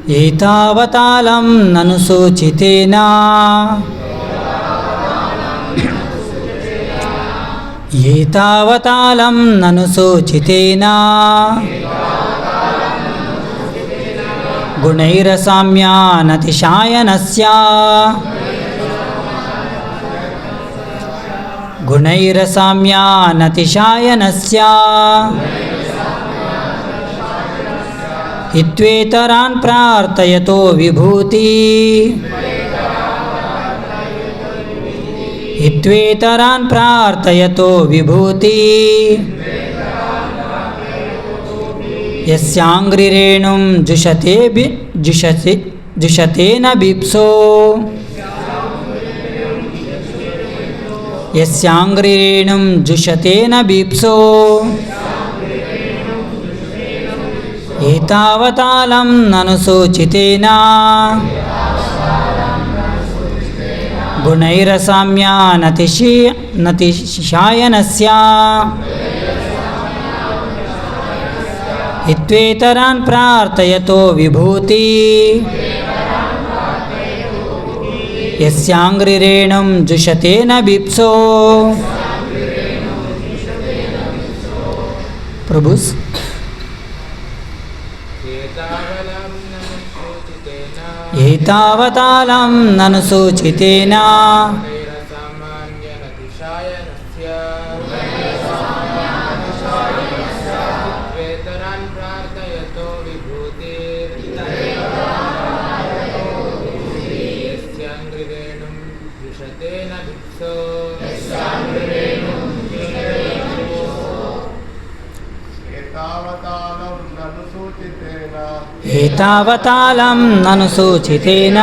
ಏತಾವತಾಲಂ ನನು ಸೂಚಿತೇನ ಏತಾವತಾಲಂ ನನು ಸೂಚಿತೇನ ಗುಣೈರಸಾಮ್ಯಾನತಿಶಾಯನಸ್ಯ ಗುಣೈರಸಾಮ್ಯಾನತಿಶಾಯನಸ್ಯ ಇತ್ವೇತರಾನ್ ಪ್ರಾರ್ಥಯತೋ ವಿಭೂತಿ ಇತ್ವೇತರಾನ್ ಪ್ರಾರ್ಥಯತೋ ವಿಭೂತಿ ಯಸ್ಯಾಂಗ್ರಿರೇಣುಂ ಜುಷತೇನ ಬಿಪ್ಸೋ ಯಸ್ಯಾಂಗ್ರಿರೇಣುಂ ಜುಷತೇನ ಬಿಪ್ಸೋ ಏತಾವತಾಲಂ ನನು ಸೂಚಿತೇನ ಗುಣೈರಸಾಮ್ಯಾನತಿಶಾಯನಸ್ಯ ಇತ್ವೇತರಾನ್ ಪ್ರಾರ್ಥಯತೋ ವಿಭೂತಿ ಯಸ್ಯಾಂಗ್ರಿರೇಣುಂ ಜುಷತೇನ ಬಿಪ್ಸೋ. ಪ್ರಭುಸ್ ಏತಾವತಾಲಂ ನನು ಸೂಚಿತೇನ ಏತಾವತಾಲಂ ನನು ಸೂಚಿತೇನ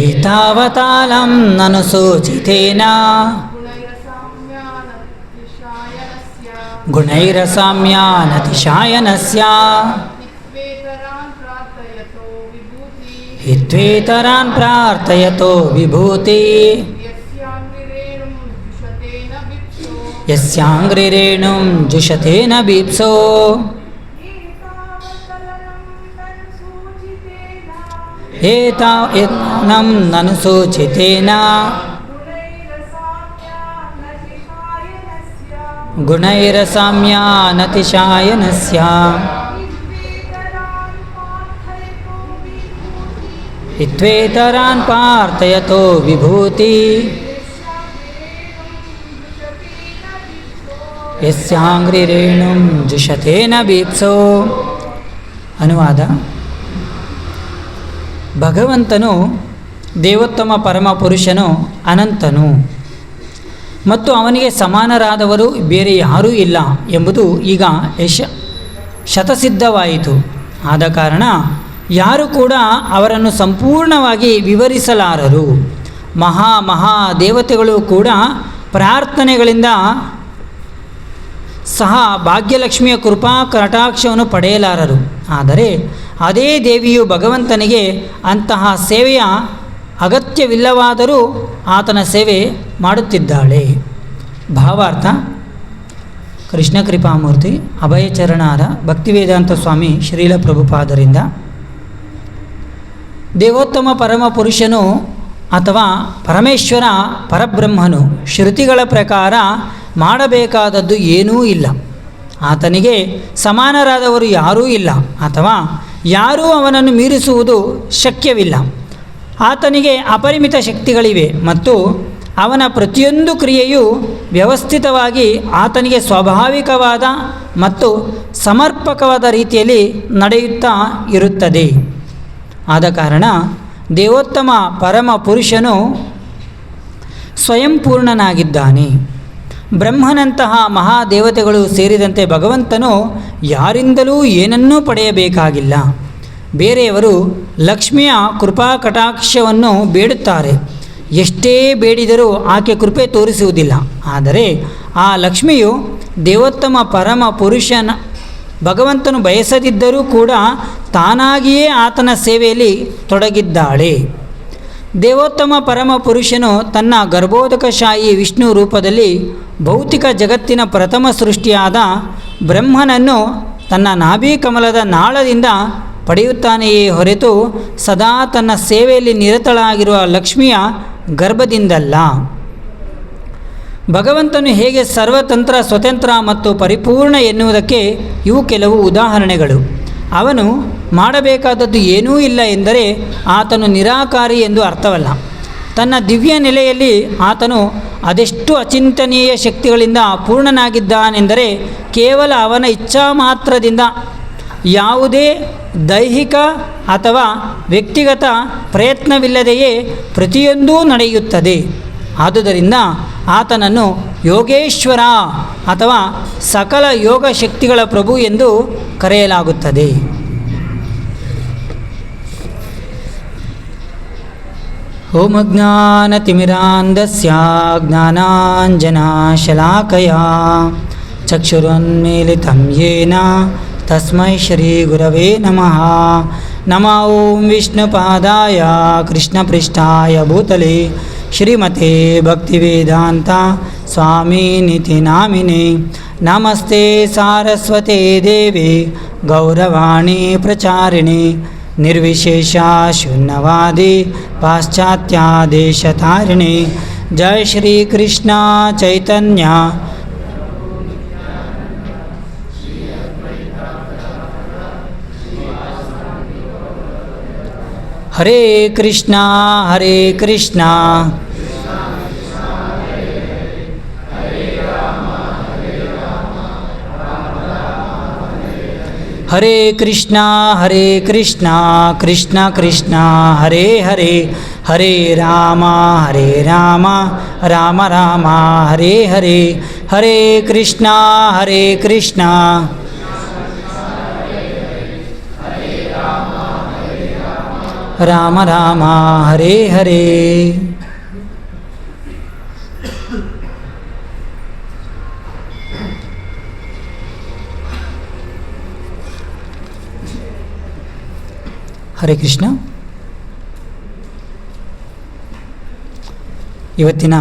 ಏತಾವತಾಲಂ ನನು ಸೂಚಿತೇನ ಗುಣೈರಸಾಮ್ಯಾನತಿಶಾಯನಸ್ಯ ಇತ್ವೇತರಾನ್ ಪ್ರಾರ್ಥಯತೋ ವಿಭೂತಿ ಯಸ್ಯಾಂಗ್ರಿರೇಣುಂ ಜುಷತೇನ ಬಿಪ್ಸೋ. ಏತಾವತಾಲಂ ನನು ಸೂಚಿತೇನ ಗುಣೈರಸಾಮ್ಯಾನತಿಶಾಯನಸ್ಯ ಇತ್ವೇತರಾನ್ ಪ್ರಾರ್ಥಯತೋ ವಿಭೂತಿ ಯಸ್ಯಾಂಗ್ರಿರೇಣುಂ ಜುಷತೇನ ಬಿಪ್ಸೋ. ಅನುವಾದ: ಭಗವಂತನು ದೇವೋತ್ತಮ ಪರಮ ಪುರುಷನು ಅನಂತನು ಮತ್ತು ಅವನಿಗೆ ಸಮಾನರಾದವರು ಬೇರೆ ಯಾರೂ ಇಲ್ಲ ಎಂಬುದು ಈಗ ಶತಸಿದ್ಧವಾಯಿತು. ಆದ ಕಾರಣ ಯಾರು ಕೂಡ ಅವರನ್ನು ಸಂಪೂರ್ಣವಾಗಿ ವಿವರಿಸಲಾರರು. ಮಹಾ ದೇವತೆಗಳು ಕೂಡ ಪ್ರಾರ್ಥನೆಗಳಿಂದ ಸಹ ಭಾಗ್ಯಲಕ್ಷ್ಮಿಯ ಕೃಪಾ ಕಟಾಕ್ಷವನ್ನು ಪಡೆಯಲಾರರು. ಆದರೆ ಅದೇ ದೇವಿಯು ಭಗವಂತನಿಗೆ ಅಂತಹ ಸೇವೆಯ ಅಗತ್ಯವಿಲ್ಲವಾದರೂ ಆತನ ಸೇವೆ ಮಾಡುತ್ತಿದ್ದಾಳೆ. ಭಾವಾರ್ಥ: ಕೃಷ್ಣ ಕೃಪಾಮೂರ್ತಿ ಅಭಯಚರಣಾರ ಭಕ್ತಿವೇದಾಂತ ಸ್ವಾಮಿ ಶ್ರೀಲ ಪ್ರಭುಪಾದರಿಂದ ದೇವೋತ್ತಮ ಪರಮ ಪುರುಷನು ಅಥವಾ ಪರಮೇಶ್ವರ ಪರಬ್ರಹ್ಮನು ಶ್ರುತಿಗಳ ಪ್ರಕಾರ ಮಾಡಬೇಕಾದದ್ದು ಏನೂ ಇಲ್ಲ. ಆತನಿಗೆ ಸಮಾನರಾದವರು ಯಾರೂ ಇಲ್ಲ ಅಥವಾ ಯಾರೂ ಅವನನ್ನು ಮೀರಿಸುವುದು ಶಕ್ಯವಿಲ್ಲ. ಆತನಿಗೆ ಅಪರಿಮಿತ ಶಕ್ತಿಗಳಿವೆ ಮತ್ತು ಅವನ ಪ್ರತಿಯೊಂದು ಕ್ರಿಯೆಯು ವ್ಯವಸ್ಥಿತವಾಗಿ ಆತನಿಗೆ ಸ್ವಾಭಾವಿಕವಾದ ಮತ್ತು ಸಮರ್ಪಕವಾದ ರೀತಿಯಲ್ಲಿ ನಡೆಯುತ್ತಾ ಇರುತ್ತದೆ. ಆದ ಕಾರಣ ದೇವೋತ್ತಮ ಪರಮ ಪುರುಷನು ಸ್ವಯಂಪೂರ್ಣನಾಗಿದ್ದಾನೆ. ಬ್ರಹ್ಮನಂತಹ ಮಹಾದೇವತೆಗಳು ಸೇರಿದಂತೆ ಭಗವಂತನು ಯಾರಿಂದಲೂ ಏನನ್ನೂ ಪಡೆಯಬೇಕಾಗಿಲ್ಲ. ಬೇರೆಯವರು ಲಕ್ಷ್ಮಿಯ ಕೃಪಾ ಕಟಾಕ್ಷವನ್ನು ಬೇಡುತ್ತಾರೆ. ಎಷ್ಟೇ ಬೇಡಿದರೂ ಆಕೆ ಕೃಪೆ ತೋರಿಸುವುದಿಲ್ಲ. ಆದರೆ ಆ ಲಕ್ಷ್ಮಿಯು ದೇವೋತ್ತಮ ಪರಮ ಪುರುಷನ ಭಗವಂತನು ಬಯಸದಿದ್ದರೂ ಕೂಡ ತಾನಾಗಿಯೇ ಆತನ ಸೇವೆಯಲ್ಲಿ ತೊಡಗಿದ್ದಾಳೆ. ದೇವೋತ್ತಮ ಪರಮ ಪುರುಷನು ತನ್ನ ಗರ್ಭೋದಕಶಾಹಿ ವಿಷ್ಣು ರೂಪದಲ್ಲಿ ಭೌತಿಕ ಜಗತ್ತಿನ ಪ್ರಥಮ ಸೃಷ್ಟಿಯಾದ ಬ್ರಹ್ಮನನ್ನು ತನ್ನ ನಾಭಿಕಮಲದ ನಾಳದಿಂದ ಪಡೆಯುತ್ತಾನೆಯೇ ಹೊರತು ಸದಾ ತನ್ನ ಸೇವೆಯಲ್ಲಿ ನಿರತಳಾಗಿರುವ ಲಕ್ಷ್ಮಿಯ ಗರ್ಭದಿಂದಲ್ಲ. ಭಗವಂತನು ಹೇಗೆ ಸರ್ವತಂತ್ರ, ಸ್ವತಂತ್ರ ಮತ್ತು ಪರಿಪೂರ್ಣ ಎನ್ನುವುದಕ್ಕೆ ಇವು ಕೆಲವು ಉದಾಹರಣೆಗಳು. ಅವನು ಮಾಡಬೇಕಾದದ್ದು ಏನೂ ಇಲ್ಲ ಎಂದರೆ ಆತನು ನಿರಾಕಾರಿ ಎಂದು ಅರ್ಥವಲ್ಲ. ತನ್ನ ದಿವ್ಯ ನೆಲೆಯಲ್ಲಿ ಆತನು ಅದೆಷ್ಟು ಅಚಿಂತನೀಯ ಶಕ್ತಿಗಳಿಂದ ಪೂರ್ಣನಾಗಿದ್ದಾನೆಂದರೆ ಕೇವಲ ಅವನ ಇಚ್ಛಾ ಮಾತ್ರದಿಂದ ಯಾವುದೇ ದೈಹಿಕ ಅಥವಾ ವ್ಯಕ್ತಿಗತ ಪ್ರಯತ್ನವಿಲ್ಲದೆಯೇ ಪ್ರತಿಯೊಂದೂ ನಡೆಯುತ್ತದೆ. ಆದುದರಿಂದ ಆತನನ್ನು ಯೋಗೇಶ್ವರ ಅಥವಾ ಸಕಲ ಯೋಗ ಶಕ್ತಿಗಳ ಪ್ರಭು ಎಂದು ಕರೆಯಲಾಗುತ್ತದೆ. ಓಂ ಅಜ್ಞಾನತಿಮಿರಾಂಧಸ್ಯ ಜ್ಞಾನಾಂಜನಶಲಾಕಯಾ ಚಕ್ಷುರುನ್ಮೀಲಿತಂ ಯೇನ ತಸ್ಮೈ ಶ್ರೀ ಗುರವೇ ನಮಃ. ನಮಃ ಓಂ ವಿಷ್ಣುಪಾದಾಯ ಕೃಷ್ಣಪೃಷ್ಠಾಯ ಭೂತಲೆ ಶ್ರೀಮತೆ ಭಕ್ತಿವೇದಾಂತ ಸ್ವಾಮಿನಿತಿ ನಾಮಿನೇ. ನಮಸ್ತೆ ಸಾರಸ್ವತೆ ದೇವಿ ಗೌರವಾಣಿ ಪ್ರಚಾರಿಣಿ ನಿರ್ವಿಶೇಷ ಶೂನ್ಯವಾದಿ ಪಾಶ್ಚಾತ್ಯದೇಶತಾರಿಣಿ. ಜಯ ಶ್ರೀ ಕೃಷ್ಣ ಚೈತನ್ಯ ಹರೇ ಕೃಷ್ಣ ಹರೇ ಕೃಷ್ಣ ಹರೇ ಕೃಷ್ಣ ಹರೇ ಕೃಷ್ಣ ಕೃಷ್ಣ ಕೃಷ್ಣ ಹರೇ ಹರೇ ಹರೇ ರಾಮ ರಾಮ ರಾಮ ಹರೇ ಹರೇ. ಹರೇ ಕೃಷ್ಣ ಹರೇ ಕೃಷ್ಣ ರಾಮ ರಾಮ ಹರೇ ಹರೇ. ಹರೇ ಕೃಷ್ಣ. ಇವತ್ತಿನ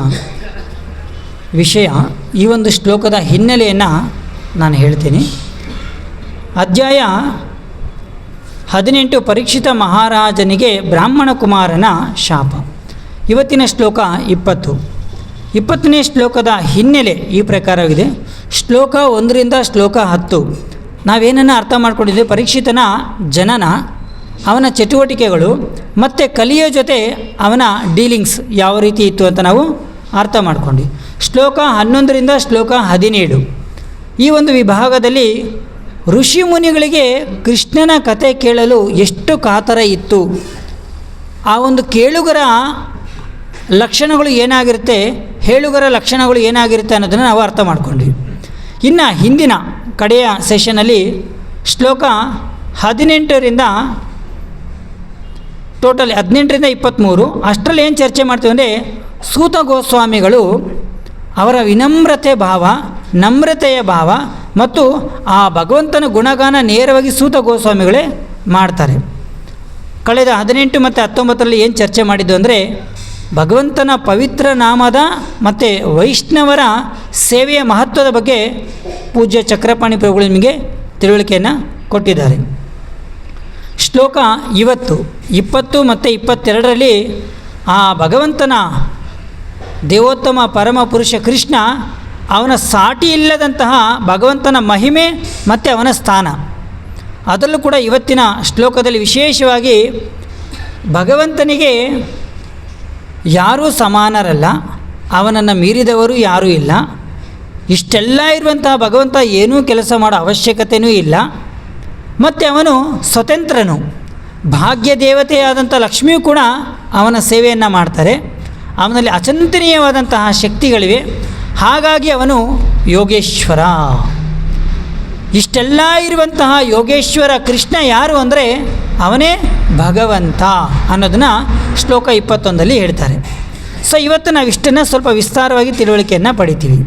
ವಿಷಯ, ಈ ಒಂದು ಶ್ಲೋಕದ ಹಿನ್ನೆಲೆಯನ್ನು ನಾನು ಹೇಳ್ತೀನಿ. ಅಧ್ಯಾಯ 18 ಪರೀಕ್ಷಿತ ಮಹಾರಾಜನಿಗೆ ಬ್ರಾಹ್ಮಣ ಕುಮಾರನ ಶಾಪ. ಇವತ್ತಿನ ಶ್ಲೋಕ 20ನೇ ಶ್ಲೋಕದ ಹಿನ್ನೆಲೆ ಈ ಪ್ರಕಾರವಾಗಿದೆ. ಶ್ಲೋಕ 1ರಿಂದ ಶ್ಲೋಕ 10 ನಾವೇನನ್ನು ಅರ್ಥ ಮಾಡ್ಕೊಂಡಿದ್ದೇವೆ? ಪರೀಕ್ಷಿತನ ಜನನ, ಅವನ ಚಟುವಟಿಕೆಗಳು ಮತ್ತು ಕಲಿಯ ಜೊತೆ ಅವನ ಡೀಲಿಂಗ್ಸ್ ಯಾವ ರೀತಿ ಇತ್ತು ಅಂತ ನಾವು ಅರ್ಥ ಮಾಡ್ಕೊಂಡ್ವಿ. ಶ್ಲೋಕ 11ರಿಂದ ಶ್ಲೋಕ 17 ಈ ಒಂದು ವಿಭಾಗದಲ್ಲಿ ಋಷಿ ಮುನಿಗಳಿಗೆ ಕೃಷ್ಣನ ಕತೆ ಕೇಳಲು ಎಷ್ಟು ಕಾತರ ಇತ್ತು, ಆ ಒಂದು ಕೇಳುಗರ ಲಕ್ಷಣಗಳು ಏನಾಗಿರುತ್ತೆ, ಹೇಳುಗರ ಲಕ್ಷಣಗಳು ಏನಾಗಿರುತ್ತೆ ಅನ್ನೋದನ್ನು ನಾವು ಅರ್ಥ ಮಾಡ್ಕೊಂಡ್ವಿ. ಇನ್ನು ಹಿಂದಿನ ಕಡೆಯ ಸೆಷನಲ್ಲಿ ಶ್ಲೋಕ 18ರಿಂದ ಟೋಟಲ್ 18ರಿಂದ 23 ಅಷ್ಟರಲ್ಲಿ ಏನು ಚರ್ಚೆ ಮಾಡ್ತೀವಿ ಅಂದರೆ, ಸೂತ ಗೋಸ್ವಾಮಿಗಳು ಅವರ ವಿನಮ್ರತೆ ಭಾವ, ನಮ್ರತೆಯ ಭಾವ ಮತ್ತು ಆ ಭಗವಂತನ ಗುಣಗಾನ ನೇರವಾಗಿ ಸೂತ ಗೋಸ್ವಾಮಿಗಳೇ ಮಾಡ್ತಾರೆ. ಕಳೆದ 18 ಮತ್ತು 19ರಲ್ಲಿ ಏನು ಚರ್ಚೆ ಮಾಡಿದ್ದು ಅಂದರೆ, ಭಗವಂತನ ಪವಿತ್ರ ನಾಮದ ಮತ್ತು ವೈಷ್ಣವರ ಸೇವೆಯ ಮಹತ್ವದ ಬಗ್ಗೆ ಪೂಜ್ಯ ಚಕ್ರಪಾಣಿ ಪ್ರಭುಗಳು ನಿಮಗೆ ತಿಳುವಳಿಕೆಯನ್ನು ಕೊಟ್ಟಿದ್ದಾರೆ. ಶ್ಲೋಕ 20 ಮತ್ತು 22ರಲ್ಲಿ ಆ ಭಗವಂತನ ದೇವೋತ್ತಮ ಪರಮ ಪುರುಷ ಕೃಷ್ಣ, ಅವನ ಸಾಟಿ ಇಲ್ಲದಂತಹ ಭಗವಂತನ ಮಹಿಮೆ ಮತ್ತು ಅವನ ಸ್ಥಾನ, ಅದರಲ್ಲೂ ಕೂಡ ಇವತ್ತಿನ ಶ್ಲೋಕದಲ್ಲಿ ವಿಶೇಷವಾಗಿ ಭಗವಂತನಿಗೆ ಯಾರೂ ಸಮಾನರಲ್ಲ, ಅವನನ್ನು ಮೀರಿದವರು ಯಾರೂ ಇಲ್ಲ. ಇಷ್ಟೆಲ್ಲ ಇರುವಂತಹ ಭಗವಂತ ಏನೂ ಕೆಲಸ ಮಾಡೋ ಅವಶ್ಯಕತೆಯೂ ಇಲ್ಲ. ಮತ್ತು ಅವನು ಸ್ವತಂತ್ರನು. ಭಾಗ್ಯ ದೇವತೆಯಾದಂಥ ಲಕ್ಷ್ಮಿಯೂ ಕೂಡ ಅವನ ಸೇವೆಯನ್ನು ಮಾಡ್ತಾರೆ. ಅವನಲ್ಲಿ ಅಚಂತನೀಯವಾದಂತಹ ಶಕ್ತಿಗಳಿವೆ. ಹಾಗಾಗಿ ಅವನು ಯೋಗೇಶ್ವರ. ಇಷ್ಟೆಲ್ಲ ಇರುವಂತಹ ಯೋಗೇಶ್ವರ ಕೃಷ್ಣ ಯಾರು ಅಂದರೆ ಅವನೇ ಭಗವಂತ ಅನ್ನೋದನ್ನು ಶ್ಲೋಕ 21 ಹೇಳ್ತಾರೆ. ಸೊ ಇವತ್ತು ನಾವು ಇಷ್ಟನ್ನು ಸ್ವಲ್ಪ ವಿಸ್ತಾರವಾಗಿ ತಿಳುವಳಿಕೆಯನ್ನು ಪಡಿತೀವಿ.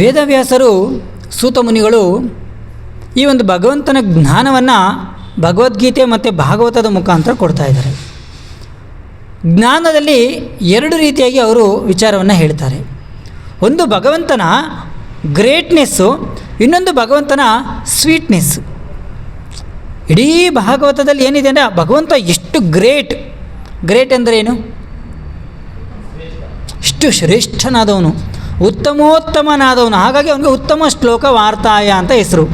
ವೇದವ್ಯಾಸರು ಸೂತ ಮುನಿಗಳು ಈ ಒಂದು ಭಗವಂತನ ಜ್ಞಾನವನ್ನು ಭಗವದ್ಗೀತೆ ಮತ್ತು ಭಾಗವತದ ಮುಖಾಂತರ ಕೊಡ್ತಾ ಇದ್ದಾರೆ. ಜ್ಞಾನದಲ್ಲಿ ಎರಡು ರೀತಿಯಾಗಿ ಅವರು ವಿಚಾರವನ್ನು ಹೇಳ್ತಾರೆ. ಒಂದು ಭಗವಂತನ ಗ್ರೇಟ್ನೆಸ್ಸು, ಇನ್ನೊಂದು ಭಗವಂತನ ಸ್ವೀಟ್ನೆಸ್ಸು. ಇಡೀ ಭಾಗವತದಲ್ಲಿ ಏನಿದೆ ಅಂದರೆ ಭಗವಂತ ಎಷ್ಟು ಗ್ರೇಟ್ ಅಂದರೆ ಏನು? ಇಷ್ಟು ಶ್ರೇಷ್ಠನಾದವನು, ಉತ್ತಮೋತ್ತಮನಾದವನು. ಹಾಗಾಗಿ ಅವನಿಗೆ ಉತ್ತಮ ಶ್ಲೋಕ ವಾರ್ತಾಯ ಅಂತ ಹೆಸರು.